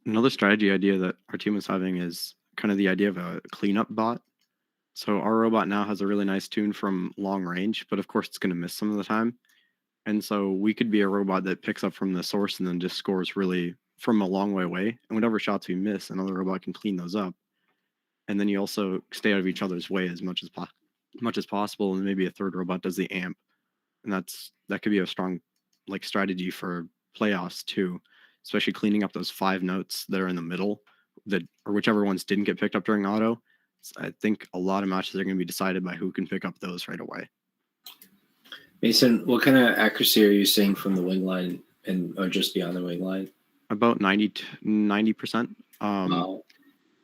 Speaker 5: Another strategy idea that our team was having is kind of the idea of a cleanup bot. So our robot now has a really nice tune from long range, but of course it's going to miss some of the time. And so we could be a robot that picks up from the source and then just scores really from a long way away. And whatever shots we miss, another robot can clean those up. And then you also stay out of each other's way as much as possible. And maybe a third robot does the amp. And that could be a strong like strategy for playoffs too, especially cleaning up those 5 notes that are in the middle or whichever ones didn't get picked up during auto. I think a lot of matches are going to be decided by who can pick up those right away.
Speaker 2: Mason, what kind of accuracy are you seeing from the wing line or just beyond the wing line?
Speaker 5: About 90%.
Speaker 2: Wow.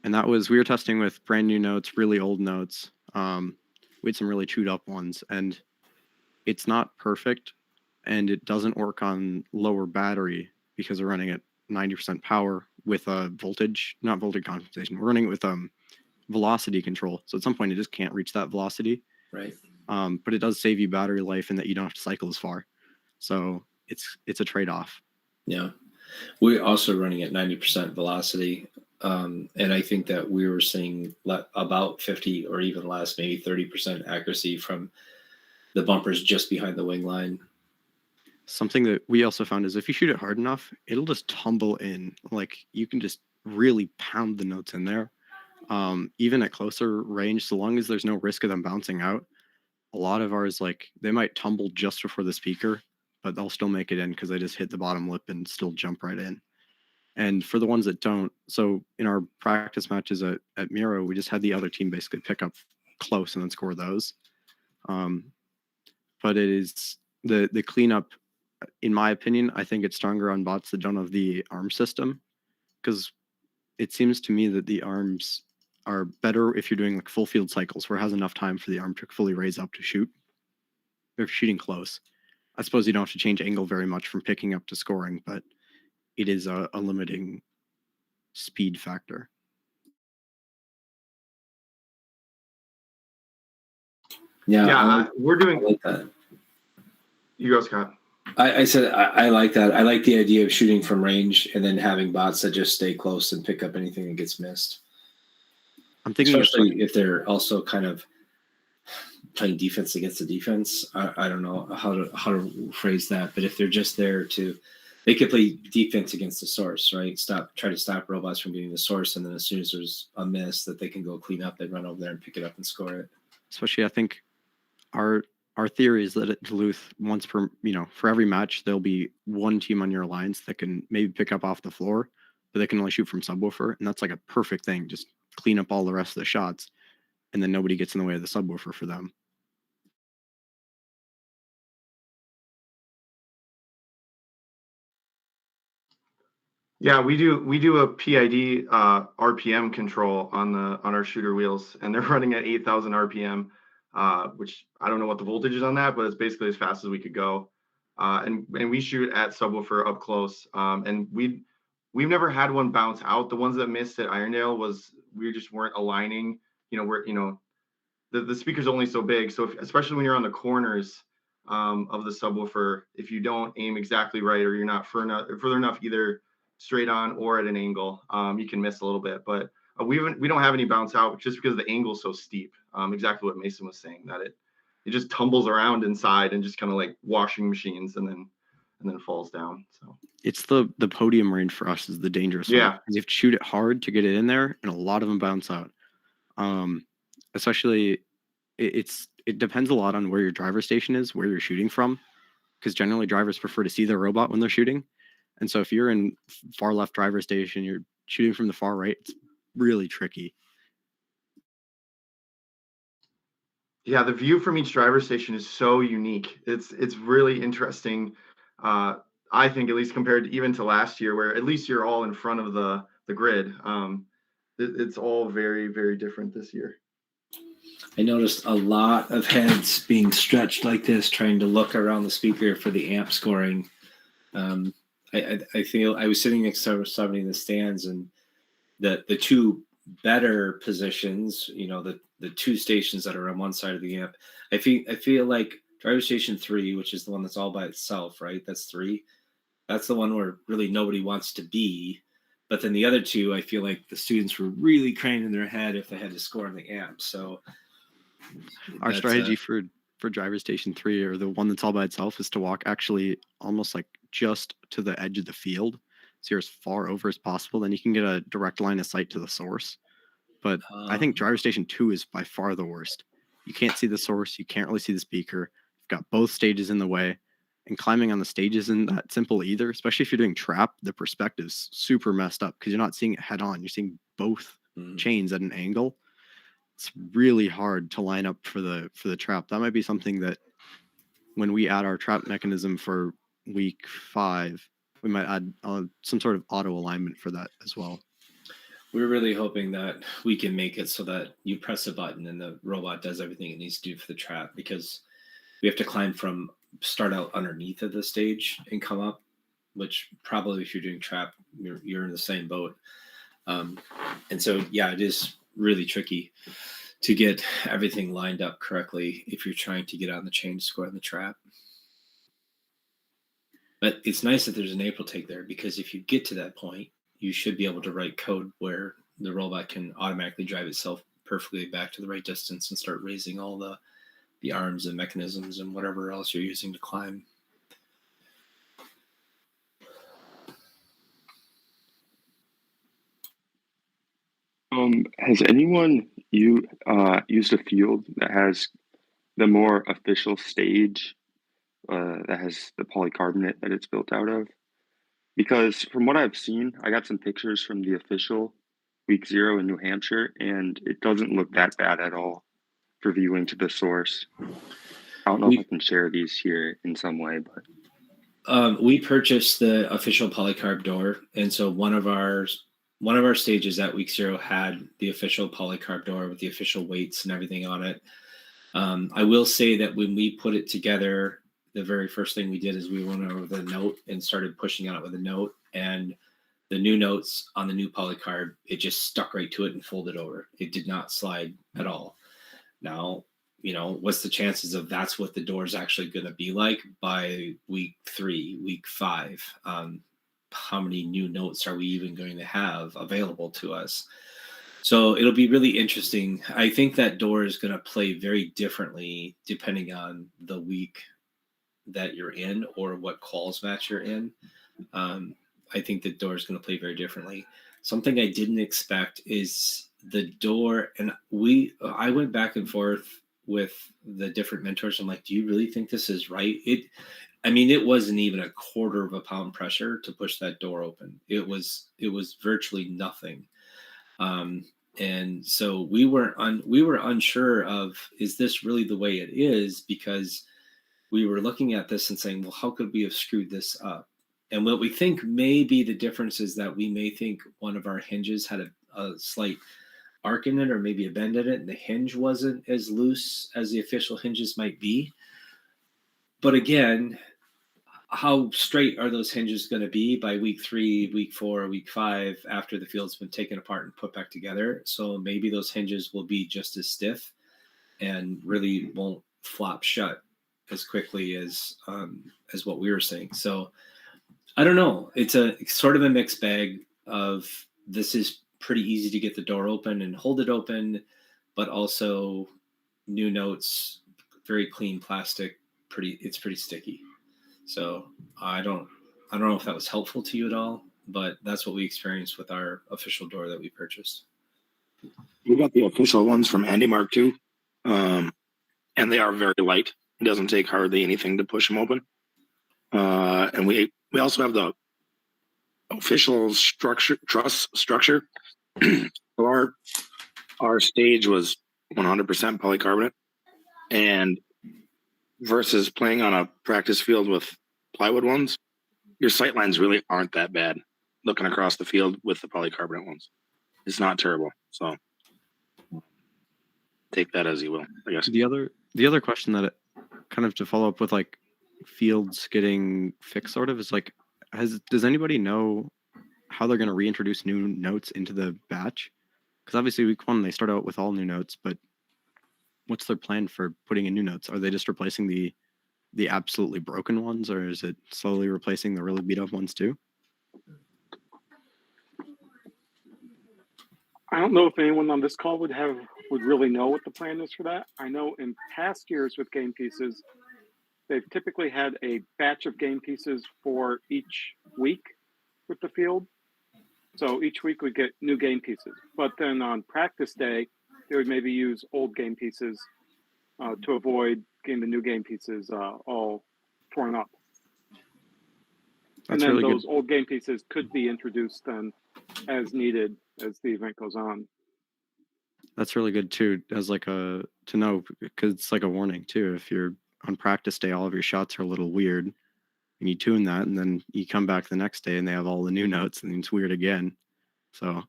Speaker 5: And we were testing with brand new notes, really old notes. We had some really chewed up ones, and it's not perfect, and it doesn't work on lower battery because we're running at 90% power with a not voltage compensation. We're running it with velocity control. So at some point, it just can't reach that velocity.
Speaker 2: Right.
Speaker 5: But it does save you battery life in that you don't have to cycle as far. So it's a trade-off.
Speaker 2: Yeah. We're also running at 90% velocity. And I think that we were seeing about 50 or even less, maybe 30% accuracy from the bumpers just behind the wing line.
Speaker 5: Something that we also found is if you shoot it hard enough, it'll just tumble in. Like you can just really pound the notes in there. Even at closer range, so long as there's no risk of them bouncing out. A lot of ours, like they might tumble just before the speaker, but they'll still make it in because they just hit the bottom lip and still jump right in. And for the ones that don't, so in our practice matches at Miro, we just had the other team basically pick up close and then score those. But it is the cleanup, in my opinion, I think it's stronger on bots that don't have the arm system, because it seems to me that the arms are better if you're doing like full field cycles where it has enough time for the arm to fully raise up to shoot. If you're shooting close, I suppose you don't have to change angle very much from picking up to scoring, but it is a limiting speed factor.
Speaker 2: Yeah,
Speaker 6: we're doing.
Speaker 2: I like that.
Speaker 6: You go, Scott.
Speaker 2: I said I like that. I like the idea of shooting from range and then having bots that just stay close and pick up anything that gets missed.
Speaker 5: I'm thinking
Speaker 2: especially if they're also kind of playing defense against the defense. I don't know how to phrase that, but if they're just there to, they could play defense against the source, right? Try to stop robots from getting the source, and then as soon as there's a miss that they can go clean up, they run over there and pick it up and score it.
Speaker 5: especially I think our theory is that at Duluth, once per for every match, there'll be one team on your alliance that can maybe pick up off the floor, but they can only shoot from subwoofer, and that's like a perfect thing. Just clean up all the rest of the shots, and then nobody gets in the way of the subwoofer for them.
Speaker 6: Yeah, we do a PID RPM control on our shooter wheels, and they're running at 8,000 RPM, which I don't know what the voltage is on that, but it's basically as fast as we could go. And we shoot at subwoofer up close, and we've never had one bounce out. The ones that missed at Irondale was we just weren't aligning. The speaker's only so big, so especially when you're on the corners of the subwoofer, if you don't aim exactly right, or you're not further enough either straight on or at an angle, you can miss a little bit. But we don't have any bounce out just because the angle's so steep. Exactly what Mason was saying, that it just tumbles around inside and just kind of like washing machines, and then falls down. So
Speaker 5: it's the podium range for us is the dangerous one.
Speaker 6: Yeah.
Speaker 5: You have to shoot it hard to get it in there, and a lot of them bounce out. Especially it depends a lot on where your driver station is, where you're shooting from, because generally drivers prefer to see the robot when they're shooting. And so if you're in far left driver station, you're shooting from the far right, it's really tricky.
Speaker 6: Yeah, the view from each driver station is so unique. It's really interesting. I think, at least compared even to last year, where at least you're all in front of the grid. It's all very, very different this year.
Speaker 2: I noticed a lot of heads being stretched like this, trying to look around the speaker for the amp scoring. I feel I was sitting next to somebody in the stands, and the two better positions, the two stations that are on one side of the amp, I feel like driver station 3, which is the one that's all by itself, right? That's 3. That's the one where really nobody wants to be. But then the other two, I feel like the students were really craning their head if they had to score on the amp. So
Speaker 5: our strategy for driver station 3, or the one that's all by itself, is to walk actually almost like just to the edge of the field, so you're as far over as possible. Then you can get a direct line of sight to the source. But I think driver station 2 is by far the worst. You can't see the source. You can't really see the speaker. You've got both stages in the way, and climbing on the stage isn't that simple either, especially if you're doing trap. The perspective's super messed up because you're not seeing it head on. You're seeing both chains at an angle. It's really hard to line up for the trap. That might be something that when we add our trap mechanism for week 5, we might add some sort of auto alignment for that as well.
Speaker 2: We're really hoping that we can make it so that you press a button and the robot does everything it needs to do for the trap, because we have to start out underneath of the stage and come up, which probably if you're doing trap, you're in the same boat. And so, yeah, it is really tricky to get everything lined up correctly if you're trying to get on the chain to score on the trap. But it's nice that there's an April take there, because if you get to that point, you should be able to write code where the robot can automatically drive itself perfectly back to the right distance and start raising all the arms and mechanisms and whatever else you're using to climb.
Speaker 9: Has anyone used a field that has the more official stage that has the polycarbonate that it's built out of? Because from what I've seen, I got some pictures from the official week 0 in New Hampshire, and it doesn't look that bad at all for viewing to the source. I don't know if I can share these here in some way, but
Speaker 2: we purchased the official polycarb door, and so one of our stages at week 0 had the official polycarb door with the official weights and everything on it. I will say that when we put it together, the very first thing we did is we went over the note and started pushing on it with a note, and the new notes on the new polycarb, it just stuck right to it and folded over. It did not slide at all. Now, what's the chances of that's what the door is actually going to be like by week 3, week 5? How many new notes are we even going to have available to us? So it'll be really interesting. I think that door is going to play very differently depending on the week that you're in or what calls match you're in. Um, I think the door is going to play very differently. Something I didn't expect is the door, and I went back and forth with the different mentors. I'm like, do you really think this is right? I mean, it wasn't even a quarter of a pound pressure to push that door open. It was virtually nothing. And so we were unsure of, is this really the way it is? Because we were looking at this and saying, well, how could we have screwed this up? And what we think may be the difference is that we may think one of our hinges had a slight arc in it or maybe a bend in it, and the hinge wasn't as loose as the official hinges might be. But again, how straight are those hinges going to be by week 3, week 4, week 5 after the field's been taken apart and put back together? So maybe those hinges will be just as stiff and really won't flop shut as quickly as what we were saying. So I don't know. It's sort of a mixed bag of, this is pretty easy to get the door open and hold it open, but also new notes, very clean plastic, it's pretty sticky. So I don't know if that was helpful to you at all, but that's what we experienced with our official door that we purchased.
Speaker 7: We got the official ones from Handy Mark too, and they are very light. It doesn't take hardly anything to push them open. And we also have the official truss structure. So our stage was 100% polycarbonate, and versus playing on a practice field with plywood ones, your sight lines really aren't that bad looking across the field with the polycarbonate ones. It's not terrible. So take that as you will, I guess.
Speaker 5: The other question that kind of to follow up with, like, fields getting fixed sort of, is like, does anybody know how they're going to reintroduce new notes into the batch? Because obviously week 1 they start out with all new notes, but what's their plan for putting in new notes? Are they just replacing the absolutely broken ones, or is it slowly replacing the really beat up ones too?
Speaker 4: I don't know if anyone on this call would really know what the plan is for that. I know in past years with game pieces, they've typically had a batch of game pieces for each week with the field. So each week we get new game pieces, but then on practice day, they would maybe use old game pieces to avoid getting the new game pieces all torn up.
Speaker 5: That's
Speaker 4: and then
Speaker 5: really
Speaker 4: those
Speaker 5: good.
Speaker 4: old game pieces could be introduced then as needed as the event goes on.
Speaker 5: That's really good too, as like to know, because it's like a warning too. If you're on practice day, all of your shots are a little weird, and you tune that, and then you come back the next day and they have all the new notes, and it's weird again. So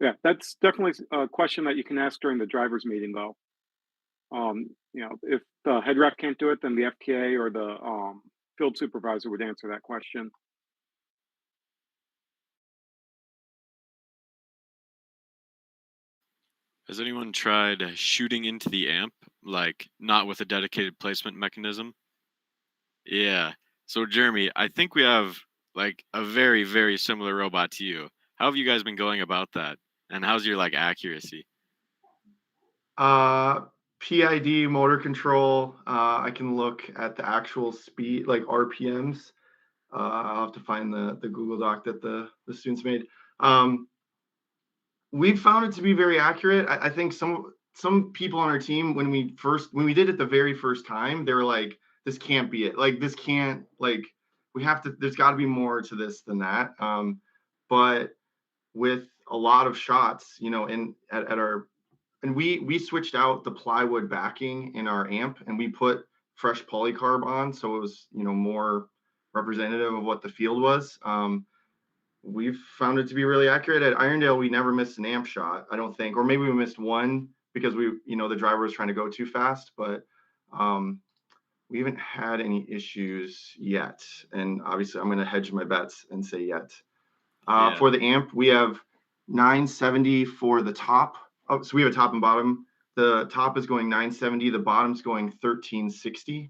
Speaker 4: yeah, that's definitely a question that you can ask during the drivers meeting, though. If the head rep can't do it, then the FTA or the field supervisor would answer that question.
Speaker 8: Has anyone tried shooting into the amp, like not with a dedicated placement mechanism? Yeah. So Jeremy, I think we have like a very, very similar robot to you. How have you guys been going about that? And how's your like accuracy?
Speaker 6: PID motor control. I can look at the actual speed, like RPMs. I'll have to find the Google Doc that the students made. We've found it to be very accurate. I think some people on our team, when we did it the very first time, they were like, this can't be it. Like, this can't, like, there's got to be more to this than that. But with a lot of shots, and we switched out the plywood backing in our amp, and we put fresh polycarb on, so it was more representative of what the field was. We've found it to be really accurate. At Irondale, we never missed an amp shot, I don't think, or maybe we missed one because the driver was trying to go too fast, but we haven't had any issues yet. And obviously I'm going to hedge my bets and say yet.
Speaker 8: Yeah.
Speaker 6: For the amp, we have 970 for the top. Oh, so we have a top and bottom. The top is going 970, the bottom's going 1360.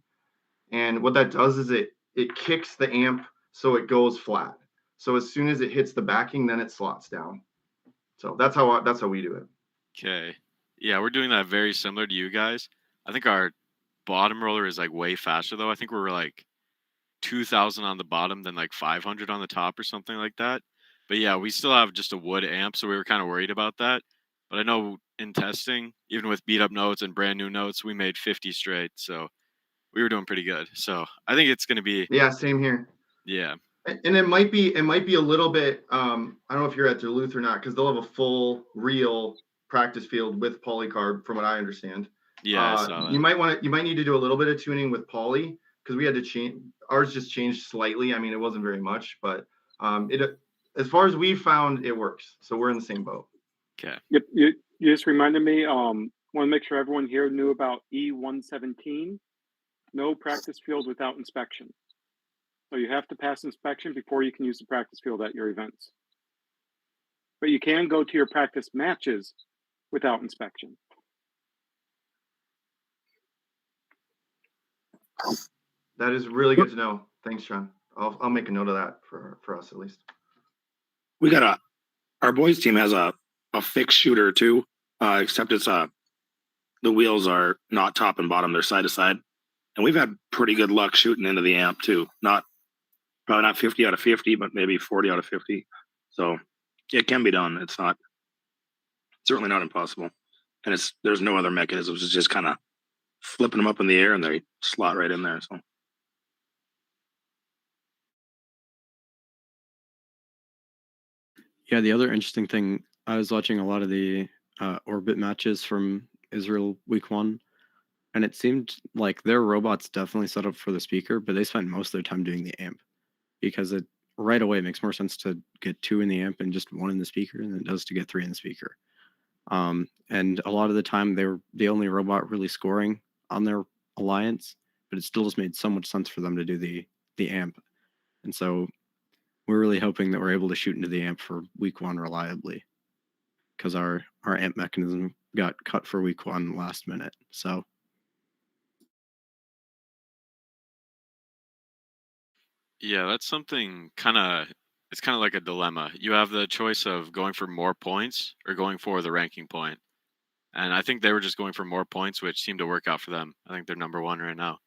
Speaker 6: And what that does is it kicks the amp so it goes flat. So as soon as it hits the backing, then it slots down. So that's how we do it.
Speaker 8: Okay. Yeah, we're doing that very similar to you guys. I think our bottom roller is like way faster though. I think we're like 2,000 on the bottom, then like 500 on the top or something like that. But yeah, we still have just a wood amp, so we were kind of worried about that. But I know in testing, even with beat up notes and brand new notes, we made 50 straight. So we were doing pretty good. So I think it's going to be,
Speaker 6: Yeah, same here.
Speaker 8: yeah.
Speaker 6: And it might be a little bit. I don't know if you're at Duluth or not, because they'll have a full real practice field with polycarb, from what I understand.
Speaker 8: Yeah, I saw
Speaker 6: You
Speaker 8: that.
Speaker 6: might need to do a little bit of tuning with poly, because we had to change. Ours just changed slightly. I mean, it wasn't very much, but it as far as we found, it works. So we're in the same boat.
Speaker 8: Okay.
Speaker 4: Yep. You just reminded me. Want to make sure everyone here knew about E117. No practice field without inspection. So you have to pass inspection before you can use the practice field at your events. But you can go to your practice matches without inspection.
Speaker 6: That is really good to know. Thanks, John. I'll make a note of that for us at least.
Speaker 7: We got our boys team has a fixed shooter too, except it's the wheels are not top and bottom, they're side to side. And we've had pretty good luck shooting into the amp too. Probably not 50 out of 50, but maybe 40 out of 50. So it can be done. It's certainly not impossible. And there's no other mechanisms. It's just kind of flipping them up in the air and they slot right in there. So
Speaker 5: Yeah, the other interesting thing, I was watching a lot of the orbit matches from Israel week 1, and it seemed like their robots definitely set up for the speaker, but they spent most of their time doing the amp, because it right away makes more sense to get 2 in the amp and just 1 in the speaker than it does to get 3 in the speaker. And a lot of the time they were the only robot really scoring on their alliance, but it still just made so much sense for them to do the amp. And so we're really hoping that we're able to shoot into the amp for week 1 reliably, because our amp mechanism got cut for week 1 last minute. So
Speaker 8: Yeah, that's something it's kind of like a dilemma. You have the choice of going for more points or going for the ranking point. And I think they were just going for more points, which seemed to work out for them. I think they're number 1 right now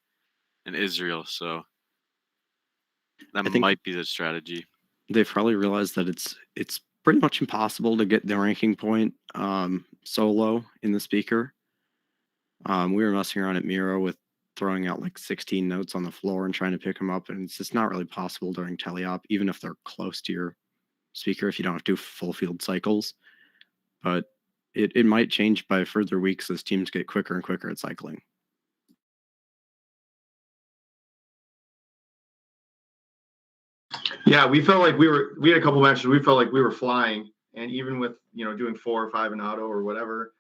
Speaker 8: in Israel. So that
Speaker 5: I think
Speaker 8: might be the strategy.
Speaker 5: they've probably realized that it's pretty much impossible to get the ranking point solo in the speaker. We were messing around at Miro with throwing out like 16 notes on the floor and trying to pick them up, and it's just not really possible during teleop, even if they're close to your speaker, if you don't have to do full field cycles. But it might change by further weeks as teams get quicker and quicker at cycling.
Speaker 6: Yeah, we felt like we had a couple matches. We felt like we were flying, and even with doing 4 or 5 in auto or whatever,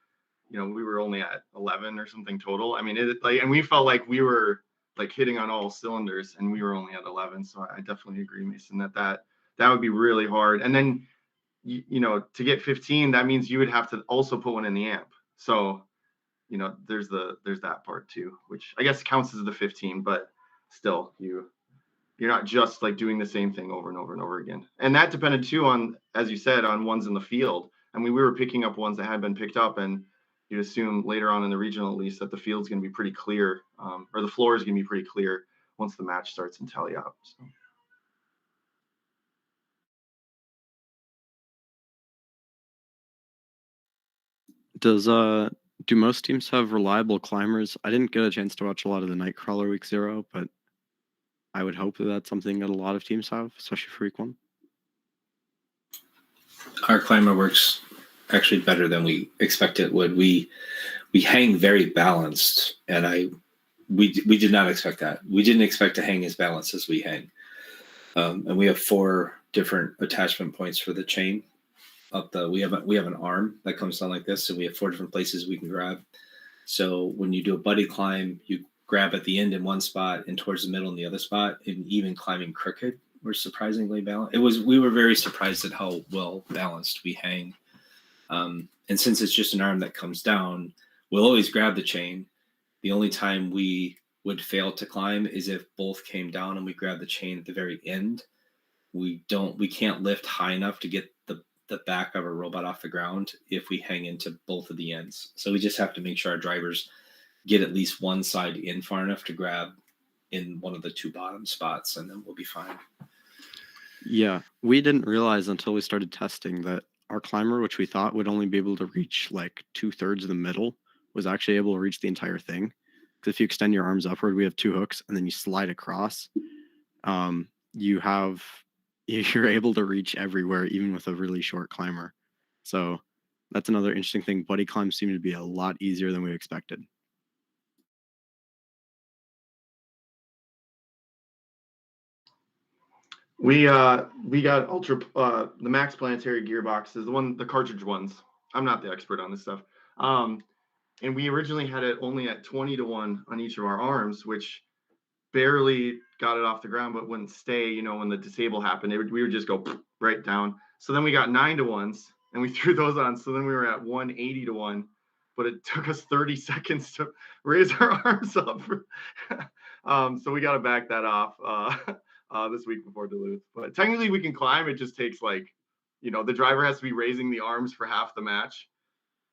Speaker 6: we were only at 11 or something total. I mean, and we felt like we were like hitting on all cylinders, and we were only at 11. So I definitely agree, Mason, that would be really hard. And then to get 15, that means you would have to also put one in the amp. So there's that part too, which I guess counts as the 15, but still you're not just like doing the same thing over and over and over again. And that depended too on, as you said, on ones in the field. I mean, we were picking up ones that had been picked up, and you'd assume later on in the regional at least that the field's going to be pretty clear, or the floor is going to be pretty clear once the match starts in teleop. So.
Speaker 5: Do most teams have reliable climbers? I didn't get a chance to watch a lot of the Nightcrawler week 0, but I would hope that that's something that a lot of teams have, especially for week 1.
Speaker 2: Our climber works actually better than we expected it would. We hang very balanced, and we did not expect that. We didn't expect to hang as balanced as we hang. And we have 4 different attachment points for the chain. We have an arm that comes down like this, and we have 4 different places we can grab. So when you do a buddy climb, you grab at the end in one spot and towards the middle in the other spot. And even climbing crooked, we're surprisingly balanced. We were very surprised at how well balanced we hang. And since it's just an arm that comes down, we'll always grab the chain. The only time we would fail to climb is if both came down and we grab the chain at the very end. We can't lift high enough to get the back of a robot off the ground if we hang into both of the ends. So we just have to make sure our drivers get at least one side in far enough to grab in one of the two bottom spots, and then we'll be fine.
Speaker 5: Yeah, we didn't realize until we started testing that our climber, which we thought would only be able to reach like 2/3 of the middle, was actually able to reach the entire thing. Because if you extend your arms upward, we have 2 hooks, and then you slide across. You're able to reach everywhere, even with a really short climber. So that's another interesting thing. Buddy climbs seem to be a lot easier than we expected.
Speaker 6: We got ultra the max planetary gearboxes, the cartridge ones. I'm not the expert on this stuff. And we originally had it only at 20-1 on each of our arms, which barely got it off the ground, but wouldn't stay. You know, when the disable happened, we would just go right down. So then we got 9-1s, and we threw those on. So then we were at 180-1, but it took us 30 seconds to raise our arms up. So we got to back that off this week before Duluth. But technically we can climb. It just takes like, you know, the driver has to be raising the arms for half the match.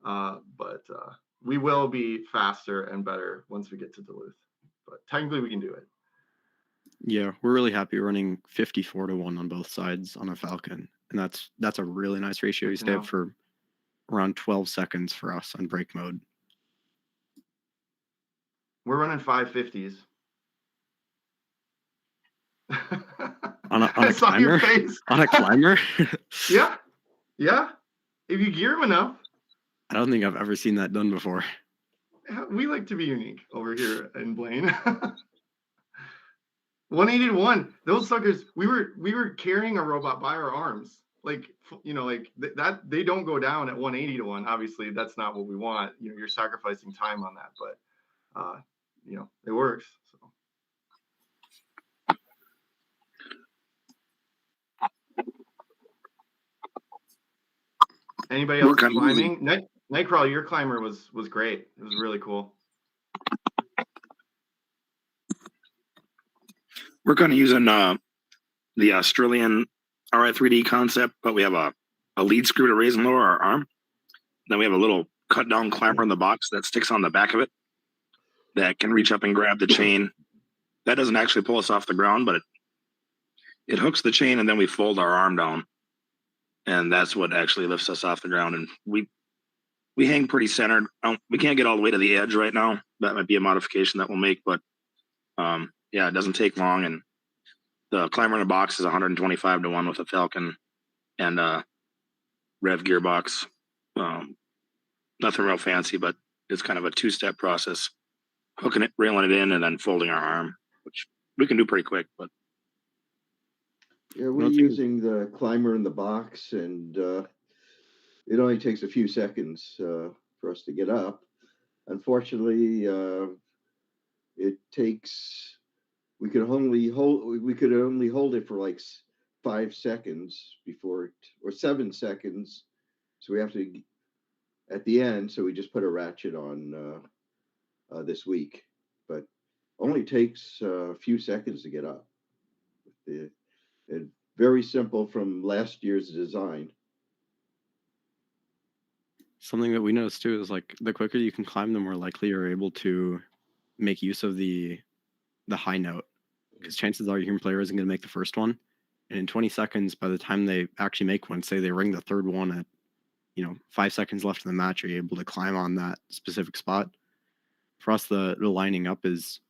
Speaker 6: But we will be faster and better once we get to Duluth. But technically we can do it.
Speaker 5: Yeah, we're really happy running 54-1 on both sides on a Falcon. And that's a really nice ratio. You stay up for around 12 seconds for us on brake mode.
Speaker 6: We're running 550s.
Speaker 5: On a climber? On a climber?
Speaker 6: Yeah. If you gear them enough.
Speaker 5: I don't think I've ever seen that done before.
Speaker 6: We like to be unique over here in Blaine. 180-1. Those suckers. We were carrying a robot by our arms. Like, you know, like that. They don't go down at 180-1. Obviously, that's not what we want. You know, you're sacrificing time on that, but you know, it works. So. Anybody else climbing? Nightcrawler, your climber was great. It was really cool.
Speaker 7: We're kind of using the Australian RI3D concept, but we have a lead screw to raise and lower our arm. Then we have a little cut down clamper in the box that sticks on the back of it that can reach up and grab the chain. That doesn't actually pull us off the ground, but it hooks the chain, and then we fold our arm down. And that's what actually lifts us off the ground. And we hang pretty centered. We can't get all the way to the edge right now. That might be a modification that we'll make, but yeah, it doesn't take long. And the climber in the box is 125-1 with a Falcon and rev gearbox. Nothing real fancy, but it's kind of a 2-step process. Hooking it, railing it in, and then folding our arm, which we can do pretty quick. But
Speaker 3: yeah, we're using the climber in the box, and it only takes a few seconds for us to get up. Unfortunately, it takes. We could only hold it for like 5 seconds before, or 7 seconds. So we have to at the end. So we just put a ratchet on this week, but only takes a few seconds to get up. It's very simple from last year's design.
Speaker 5: Something that we noticed too is like the quicker you can climb, the more likely you're able to make use of the high note, because chances are your human player isn't going to make the first one, and in 20 seconds, by the time they actually make one, say they ring the third one at 5 seconds left in the match, are you able to climb on that specific spot? For us, the lining up is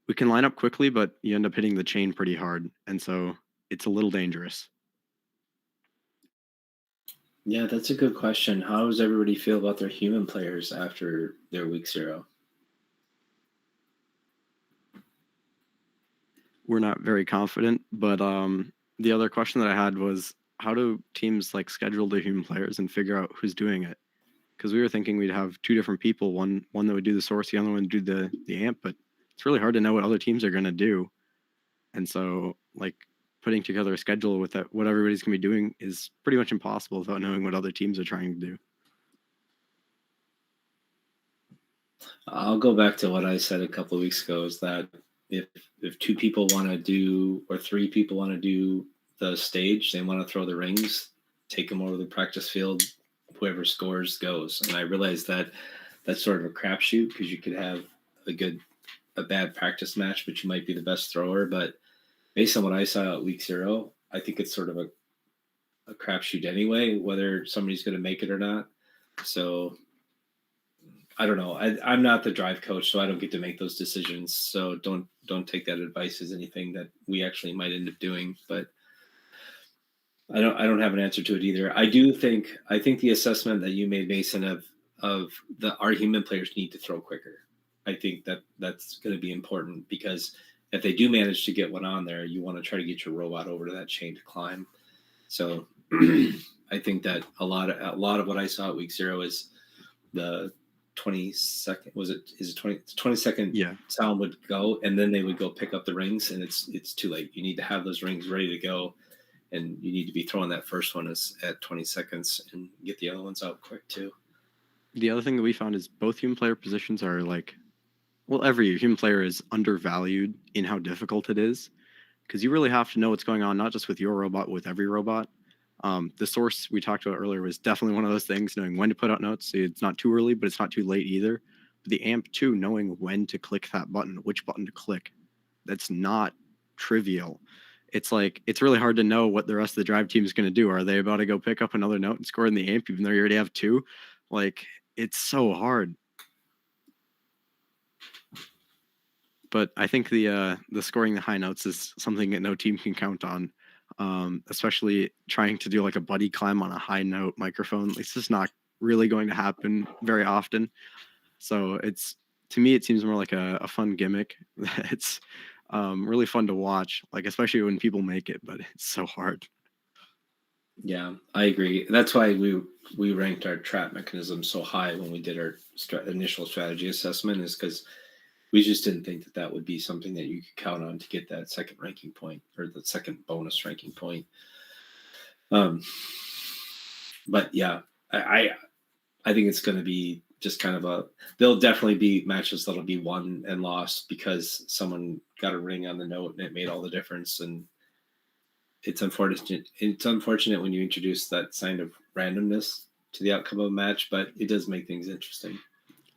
Speaker 5: we can line up quickly, but you end up hitting the chain pretty hard, and so it's a little dangerous.
Speaker 2: Yeah, that's a good question. How does everybody feel about their human players after their week 0?
Speaker 5: We're not very confident, but the other question that I had was, how do teams like schedule the human players and figure out who's doing it? Because we were thinking we'd have 2 different people, one that would do the source, the other one would do the amp, but it's really hard to know what other teams are going to do. And so like putting together a schedule with what everybody's going to be doing is pretty much impossible without knowing what other teams are trying to do.
Speaker 2: I'll go back to what I said a couple of weeks ago, is that if 2 people want to do, or 3 people want to do the stage. They want to throw the rings, take them over the practice field. Whoever scores goes. And I realized that that's sort of a crapshoot because you could have a bad practice match, but you might be the best thrower. But based on what I saw at week 0, I think it's sort of a crapshoot anyway, whether somebody's going to make it or not. So I don't know. I'm not the drive coach, so I don't get to make those decisions. So don't take that advice as anything that we actually might end up doing. But I don't have an answer to it either. I think the assessment that you made, Mason, of our human players need to throw quicker. I think that's going to be important because if they do manage to get one on there, you want to try to get your robot over to that chain to climb. So I think that a lot of what I saw at week 0 is the 20-second. Is it 20-second?
Speaker 5: Yeah.
Speaker 2: Sound would go, and then they would go pick up the rings, and it's too late. You need to have those rings ready to go, and you need to be throwing that first one at 20 seconds and get the other ones out quick too.
Speaker 5: The other thing that we found is both human player positions are every human player is undervalued in how difficult it is, because you really have to know what's going on, not just with your robot, with every robot. The source we talked about earlier was definitely one of those things, knowing when to put out notes. So it's not too early, but it's not too late either. But the AMP too, knowing when to click that button, which button to click, that's not trivial. It's really hard to know what the rest of the drive team is going to do. Are they about to go pick up another note and score in the AMP, even though you already have 2? It's so hard. But I think the scoring the high notes is something that no team can count on, especially trying to do a buddy climb on a high note microphone. It's just not really going to happen very often. So to me, it seems more like a fun gimmick. It's really fun to watch, especially when people make it, but it's so hard.
Speaker 2: Yeah, I agree. That's why we ranked our trap mechanism so high when we did our initial strategy assessment, is because we just didn't think that would be something that you could count on to get that second ranking point or the second bonus ranking point. But yeah, I think it's going to be just kind of there'll definitely be matches that'll be won and lost because someone got a ring on the note and it made all the difference. And it's unfortunate. It's unfortunate when you introduce that sign of randomness to the outcome of a match, but it does make things interesting.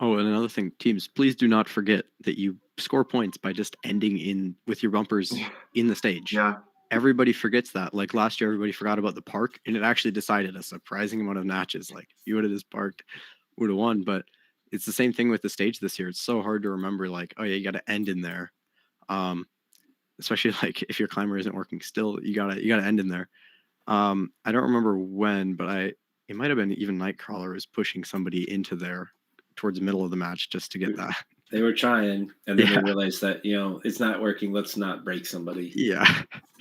Speaker 5: Oh, and another thing, teams, please do not forget that you score points by just ending in with your bumpers in the stage.
Speaker 6: Yeah.
Speaker 5: Everybody forgets that. Last year, everybody forgot about the park, and it actually decided a surprising amount of matches. If you would have just parked, would have won. But it's the same thing with the stage this year. It's so hard to remember, oh yeah, you got to end in there. Especially if your climber isn't working still, you gotta end in there. I don't remember when, but it might have been even Nightcrawler was pushing somebody into there towards the middle of the match just to get that.
Speaker 2: They were trying, and then they realized that it's not working. Let's not break somebody.
Speaker 5: Yeah.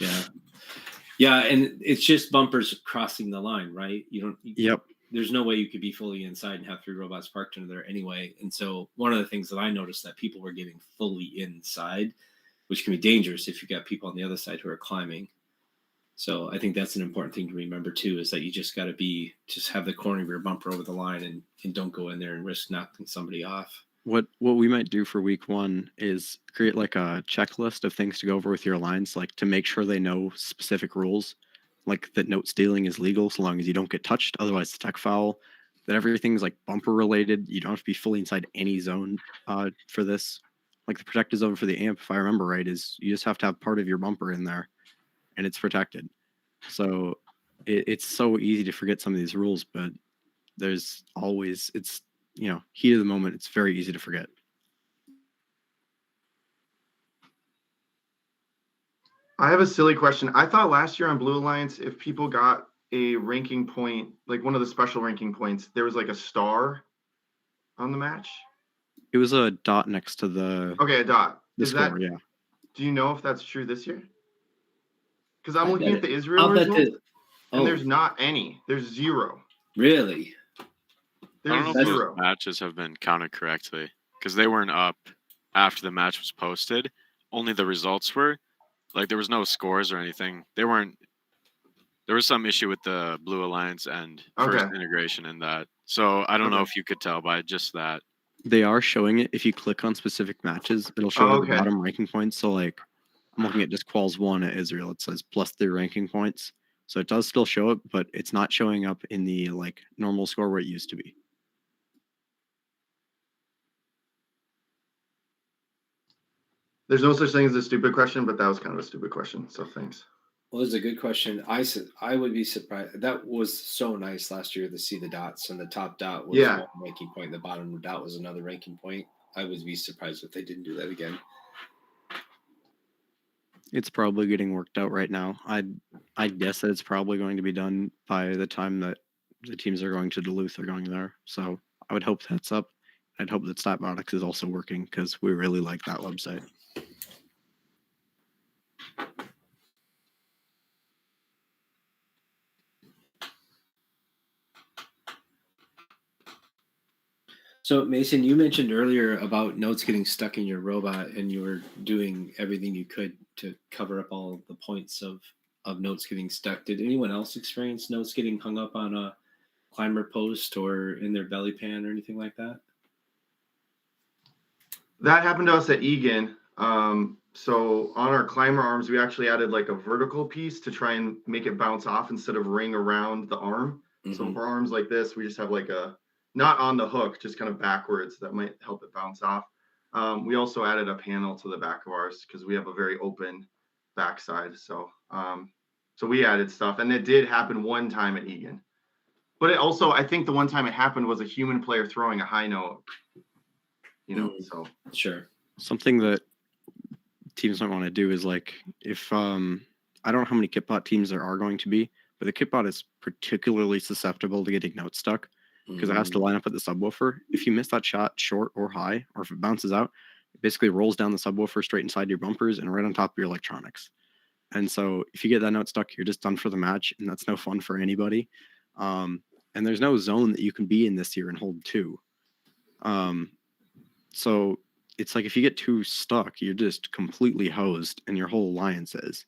Speaker 2: And it's just bumpers crossing the line, right?
Speaker 5: Yep.
Speaker 2: There's no way you could be fully inside and have 3 robots parked under there anyway. And so one of the things that I noticed that people were getting fully inside, which can be dangerous if you've got people on the other side who are climbing. So I think that's an important thing to remember too, is that you just got to just have the corner of your bumper over the line and don't go in there and risk knocking somebody off.
Speaker 5: What we might do for week 1 is create a checklist of things to go over with your lines, to make sure they know specific rules, that note stealing is legal so long as you don't get touched, otherwise it's a tech foul, that everything's bumper related. You don't have to be fully inside any zone for this. The protected zone for the AMP, if I remember right, is you just have to have part of your bumper in there and it's protected. So it's so easy to forget some of these rules, but there's always, it's, heat of the moment, it's very easy to forget.
Speaker 6: I have a silly question. I thought last year on Blue Alliance, if people got a ranking point, one of the special ranking points, there was a star on the match.
Speaker 5: It was a dot next to the
Speaker 6: a dot.
Speaker 5: The score, yeah.
Speaker 6: Do you know if that's true this year? Because I'm looking at the Israel result, and there's not any. There's 0.
Speaker 2: Really?
Speaker 8: I don't know if those matches have been counted correctly because they weren't up after the match was posted. Only the results were. There was no scores or anything. There was some issue with the Blue Alliance and first integration in that. So I don't know if you could tell by just that.
Speaker 5: They are showing it. If you click on specific matches, it'll show the bottom ranking points. So I'm looking at just quals 1 at Israel. It says +3 ranking points. So it does still show it, but it's not showing up in the like normal score where it used to be.
Speaker 6: There's no such thing as a stupid question, but that was kind of a stupid question. So thanks.
Speaker 2: Well, it's a good question. I would be surprised. That was so nice last year to see the dots, and the top dot was
Speaker 6: Yeah.
Speaker 2: one ranking point, and the bottom dot was another ranking point. I would be surprised if they didn't do that again.
Speaker 5: It's probably getting worked out right now. I'd guess that it's probably going to be done by the time that the teams are going to Duluth are going there. So I would hope that's up. I'd hope that Statbotics is also working because we really like that website.
Speaker 2: So, Mason, you mentioned earlier about notes getting stuck in your robot, and you were doing everything you could to cover up all the points of notes getting stuck. Did anyone else experience notes getting hung up on a climber post or in their belly pan or anything like that?
Speaker 6: That happened to us at Egan. So on our climber arms, we actually added like a vertical piece to try and make it bounce off instead of ring around the arm. So for arms like this, we just have like a, not on the hook, just kind of backwards. That might help it bounce off. We also added a panel to the back of ours because we have a very open backside. So, so we added stuff, and it did happen one time at Egan. But it also, I think the one time it happened was a human player throwing a high note. You know, so
Speaker 2: Sure.
Speaker 5: Something that teams might want to do is like if I don't know how many kitbot teams there are going to be, but the kitbot is particularly susceptible to getting notes stuck because it has to line up at the subwoofer. If you miss that shot short or high, or if it bounces out, it basically rolls down the subwoofer straight inside your bumpers and right on top of your electronics. And so if you get that note stuck, you're just done for the match, and that's no fun for anybody. And there's no zone that you can be in this year and hold 2. So it's like if you get 2 stuck, you're just completely hosed, and your whole alliance is.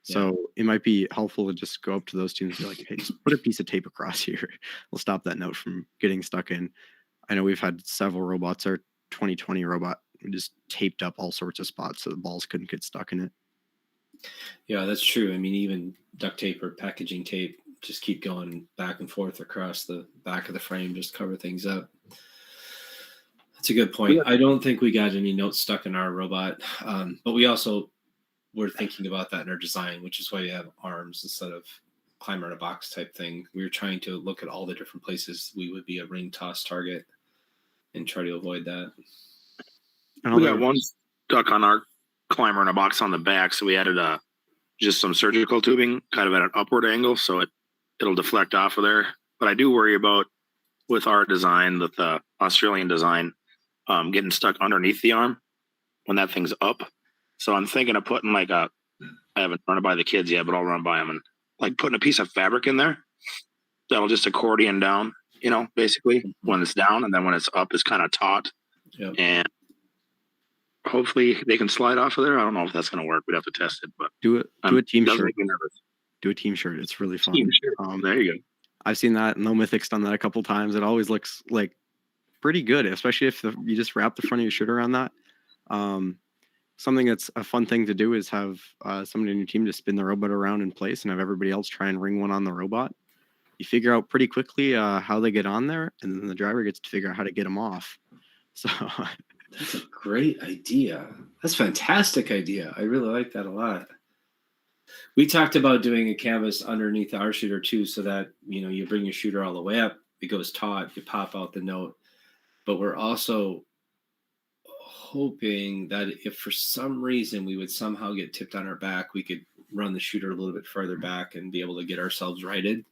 Speaker 5: So it might be helpful to just go up to those teams and be like, hey, just put a piece of tape across here. We'll stop that note from getting stuck in. I know we've had several robots. Our 2020 robot just taped up all sorts of spots so the balls couldn't get stuck in it.
Speaker 2: Yeah, that's true. I mean, even duct tape or packaging tape, just keep going back and forth across the back of the frame, just cover things up. That's a good point. I don't think we got any notes stuck in our robot, but we also were thinking about that in our design, which is why we have arms instead of climber in a box type thing. We were trying to look at all the different places we would be a ring toss target and try to avoid that.
Speaker 7: We got one stuck on our climber in a box on the back, so we added just some surgical tubing kind of at an upward angle, so it'll deflect off of there. But I do worry about with our design, with the Australian design, getting stuck underneath the arm when that thing's up. So I'm thinking of putting like I haven't run it by the kids yet, but I'll run by them and like putting a piece of fabric in there that'll just accordion down, you know, basically when it's down, and then when it's up, it's kind of taut.
Speaker 2: Yep.
Speaker 7: And hopefully they can slide off of there. I don't know if that's going to work. We'd have to test it, but
Speaker 5: do a team
Speaker 7: doesn't
Speaker 5: shirt.
Speaker 7: make me nervous.
Speaker 5: Do a team shirt. It's really fun.
Speaker 7: Team shirt. There you go.
Speaker 5: I've seen that. No Mythic's done that a couple times. It always looks like pretty good, especially if you just wrap the front of your shirt around that. Something that's a fun thing to do is have somebody in your team to spin the robot around in place and have everybody else try and ring one on the robot. You figure out pretty quickly how they get on there, and then the driver gets to figure out how to get them off. So
Speaker 2: that's a great idea. That's a fantastic idea. I really like that a lot. We talked about doing a canvas underneath our shooter too, so that, you know, you bring your shooter all the way up, it goes taut, you pop out the note. But we're also hoping that if for some reason we would somehow get tipped on our back, we could run the shooter a little bit further back and be able to get ourselves righted.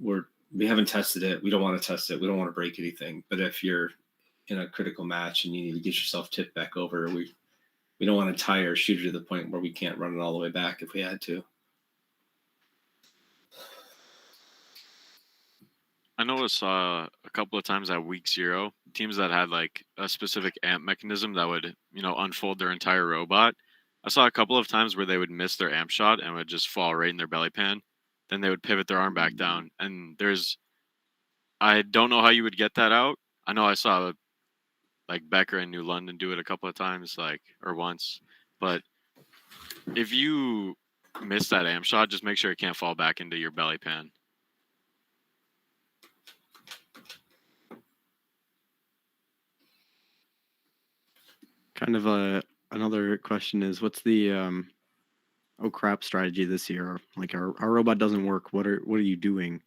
Speaker 2: We haven't tested it. We don't want to test it. We don't want to break anything. But if you're in a critical match and you need to get yourself tipped back over, we don't want to tie our shooter to the point where we can't run it all the way back if we had to.
Speaker 8: I noticed a couple of times at week 0, teams that had like a specific amp mechanism that would, you know, unfold their entire robot. I saw a couple of times where they would miss their amp shot and would just fall right in their belly pan. Then they would pivot their arm back down. And I don't know how you would get that out. I know I saw like Becker in New London do it a couple of times, or once, but if you miss that amp shot, just make sure it can't fall back into your belly pan.
Speaker 5: Kind of another question is, what's the oh crap strategy this year? Like our robot doesn't work. What are you doing?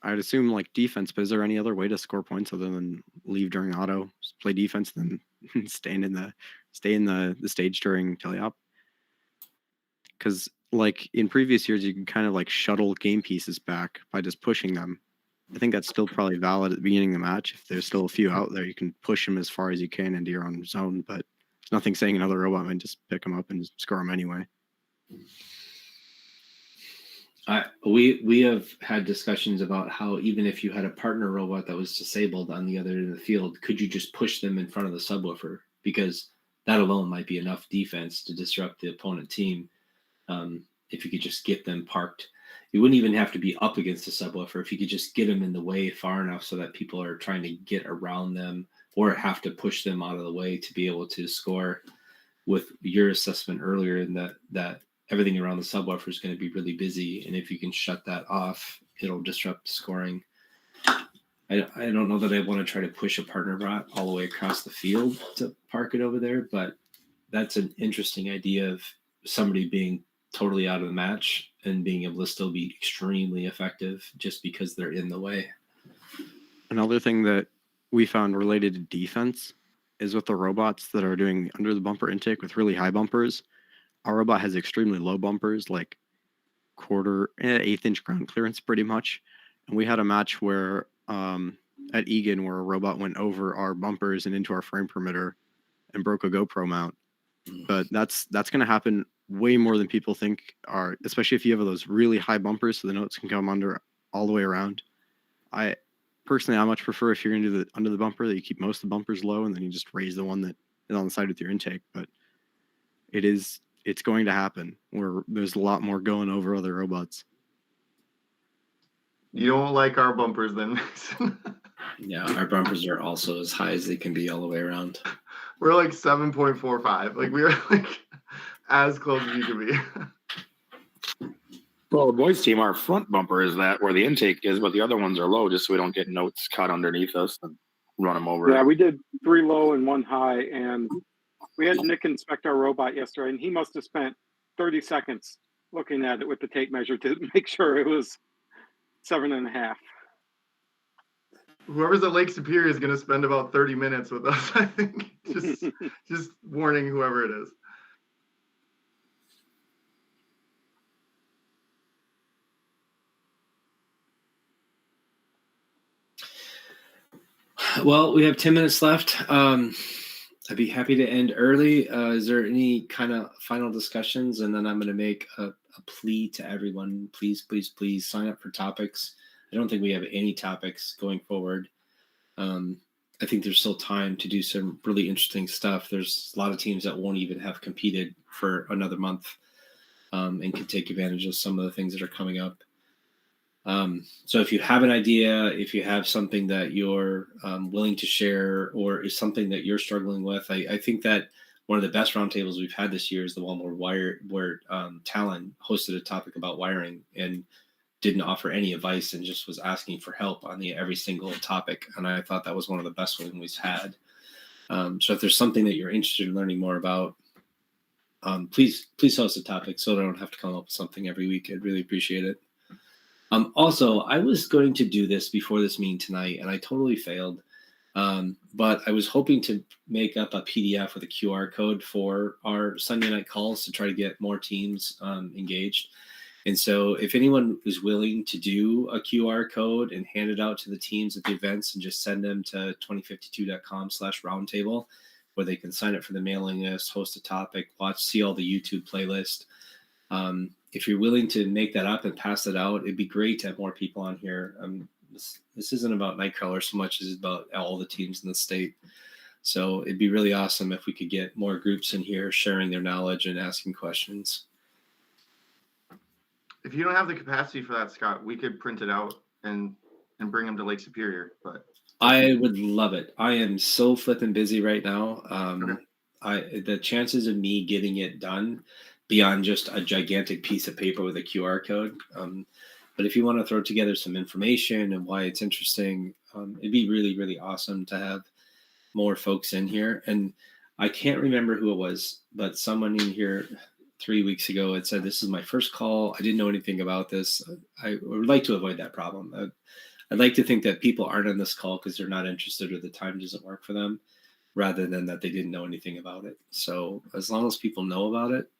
Speaker 5: I'd assume like defense, but is there any other way to score points other than leave during auto, just play defense, then stay in the stage during teleop? Because like in previous years, you can kind of like shuttle game pieces back by just pushing them. I think that's still probably valid at the beginning of the match. If there's still a few out there, you can push them as far as you can into your own zone. But there's nothing saying another robot might just pick them up and score them anyway.
Speaker 2: We have had discussions about how even if you had a partner robot that was disabled on the other end of the field, could you just push them in front of the subwoofer? Because that alone might be enough defense to disrupt the opponent team. If you could just get them parked, you wouldn't even have to be up against the subwoofer. If you could just get them in the way far enough so that people are trying to get around them or have to push them out of the way to be able to score. With your assessment earlier, in that everything around the subwoofer is going to be really busy, and if you can shut that off, it'll disrupt scoring. I don't know that I want to try to push a partner bot all the way across the field to park it over there, but that's an interesting idea of somebody being totally out of the match and being able to still be extremely effective just because they're in the way.
Speaker 5: Another thing that we found related to defense is with the robots that are doing under the bumper intake with really high bumpers. Our robot has extremely low bumpers, like eighth inch ground clearance pretty much. And we had a match where at Egan where a robot went over our bumpers and into our frame perimeter and broke a GoPro mount. But that's going to happen way more than people think are, especially if you have those really high bumpers so the notes can come under all the way around. I much prefer if you're going to do the under the bumper that you keep most of the bumpers low and then you just raise the one that is on the side with your intake. But it's going to happen where there's a lot more going over other robots.
Speaker 6: You don't like our bumpers then, Mason?
Speaker 2: Yeah, our bumpers are also as high as they can be all the way around.
Speaker 6: We're like 7.45. Like we're like as close as you can be.
Speaker 7: Well, the boys team, our front bumper is that where the intake is, but the other ones are low, just so we don't get notes caught underneath us and run them over.
Speaker 4: Yeah, we did 3 low and 1 high, and we had Nick inspect our robot yesterday, and he must have spent 30 seconds looking at it with the tape measure to make sure it was 7.5.
Speaker 6: Whoever's at Lake Superior is going to spend about 30 minutes with us, I think. Just warning whoever it is.
Speaker 2: Well, we have 10 minutes left. I'd be happy to end early. Is there any kind of final discussions? And then I'm going to make a plea to everyone. Please, please, please sign up for topics. I don't think we have any topics going forward. I think there's still time to do some really interesting stuff. There's a lot of teams that won't even have competed for another month and can take advantage of some of the things that are coming up. So if you have an idea, if you have something that you're willing to share or is something that you're struggling with, I think that one of the best roundtables we've had this year is the one where Talon hosted a topic about wiring and didn't offer any advice and just was asking for help on every single topic. And I thought that was one of the best ones we've had. So if there's something that you're interested in learning more about, please host a topic so I don't have to come up with something every week. I'd really appreciate it. Also, I was going to do this before this meeting tonight, and I totally failed. But I was hoping to make up a PDF with a QR code for our Sunday night calls to try to get more teams engaged. And so if anyone is willing to do a QR code and hand it out to the teams at the events and just send them to 2052.com/roundtable, where they can sign up for the mailing list, host a topic, see all the YouTube playlist. If you're willing to make that up and pass it out, it'd be great to have more people on here. This isn't about Nightcrawler so much as about all the teams in the state. So it'd be really awesome if we could get more groups in here sharing their knowledge and asking questions.
Speaker 6: If you don't have the capacity for that, Scott, we could print it out and bring them to Lake Superior. But
Speaker 2: I would love it. I am so flipping busy right now.
Speaker 6: Okay.
Speaker 2: the chances of me getting it done beyond just a gigantic piece of paper with a QR code. But if you want to throw together some information and why it's interesting, it'd be really, really awesome to have more folks in here. And I can't remember who it was, but someone in here 3 weeks ago had said, "This is my first call. I didn't know anything about this." I would like to avoid that problem. I'd like to think that people aren't on this call because they're not interested or the time doesn't work for them, rather than that they didn't know anything about it. So as long as people know about it,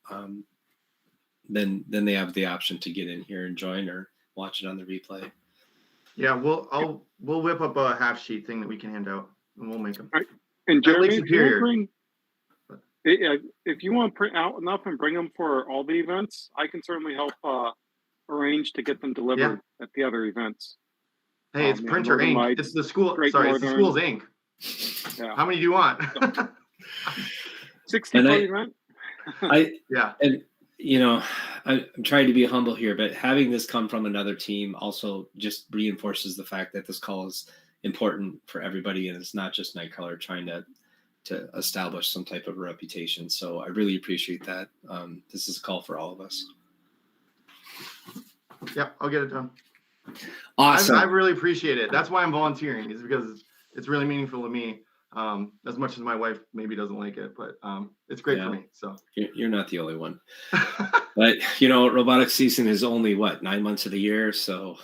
Speaker 2: then they have the option to get in here and join or watch it on the replay.
Speaker 6: Yeah, we'll whip up a half sheet thing that we can hand out, and we'll make them.
Speaker 4: Right. And Jeremy,
Speaker 6: Superior.
Speaker 4: if you want to print out enough and bring them for all the events, I can certainly help arrange to get them delivered at the other events.
Speaker 6: Hey, it's printer ink.
Speaker 4: Lights,
Speaker 6: it's the school.
Speaker 4: Great
Speaker 6: Sorry, it's the
Speaker 4: Northern.
Speaker 6: school's ink.
Speaker 4: Yeah.
Speaker 6: How many do you want?
Speaker 4: 60 per event.
Speaker 6: Yeah.
Speaker 2: And I'm trying to be humble here, but having this come from another team also just reinforces the fact that this call is important for everybody, and it's not just Nightcrawler trying to establish some type of reputation. So I really appreciate that. This is a call for all of us.
Speaker 6: Yep, I'll get it done.
Speaker 2: Awesome.
Speaker 6: I really appreciate it. That's why I'm volunteering, is because it's really meaningful to me. As much as my wife maybe doesn't like it, but it's great for me. So
Speaker 2: you're not the only one. But robotics season is only 9 months of the year. So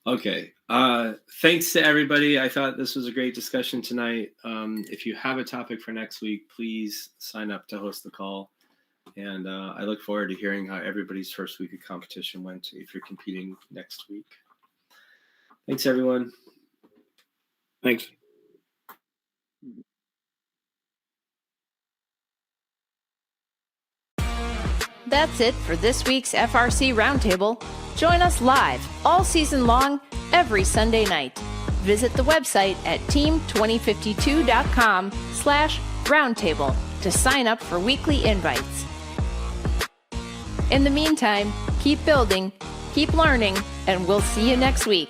Speaker 2: okay. Thanks to everybody. I thought this was a great discussion tonight. If you have a topic for next week, please sign up to host the call. And I look forward to hearing how everybody's first week of competition went if you're competing next week. Thanks, everyone.
Speaker 7: Thanks.
Speaker 1: That's it for this week's FRC Roundtable. Join us live all season long, every Sunday night. Visit the website at team2052.com/roundtable to sign up for weekly invites. In the meantime, keep building, keep learning, and we'll see you next week.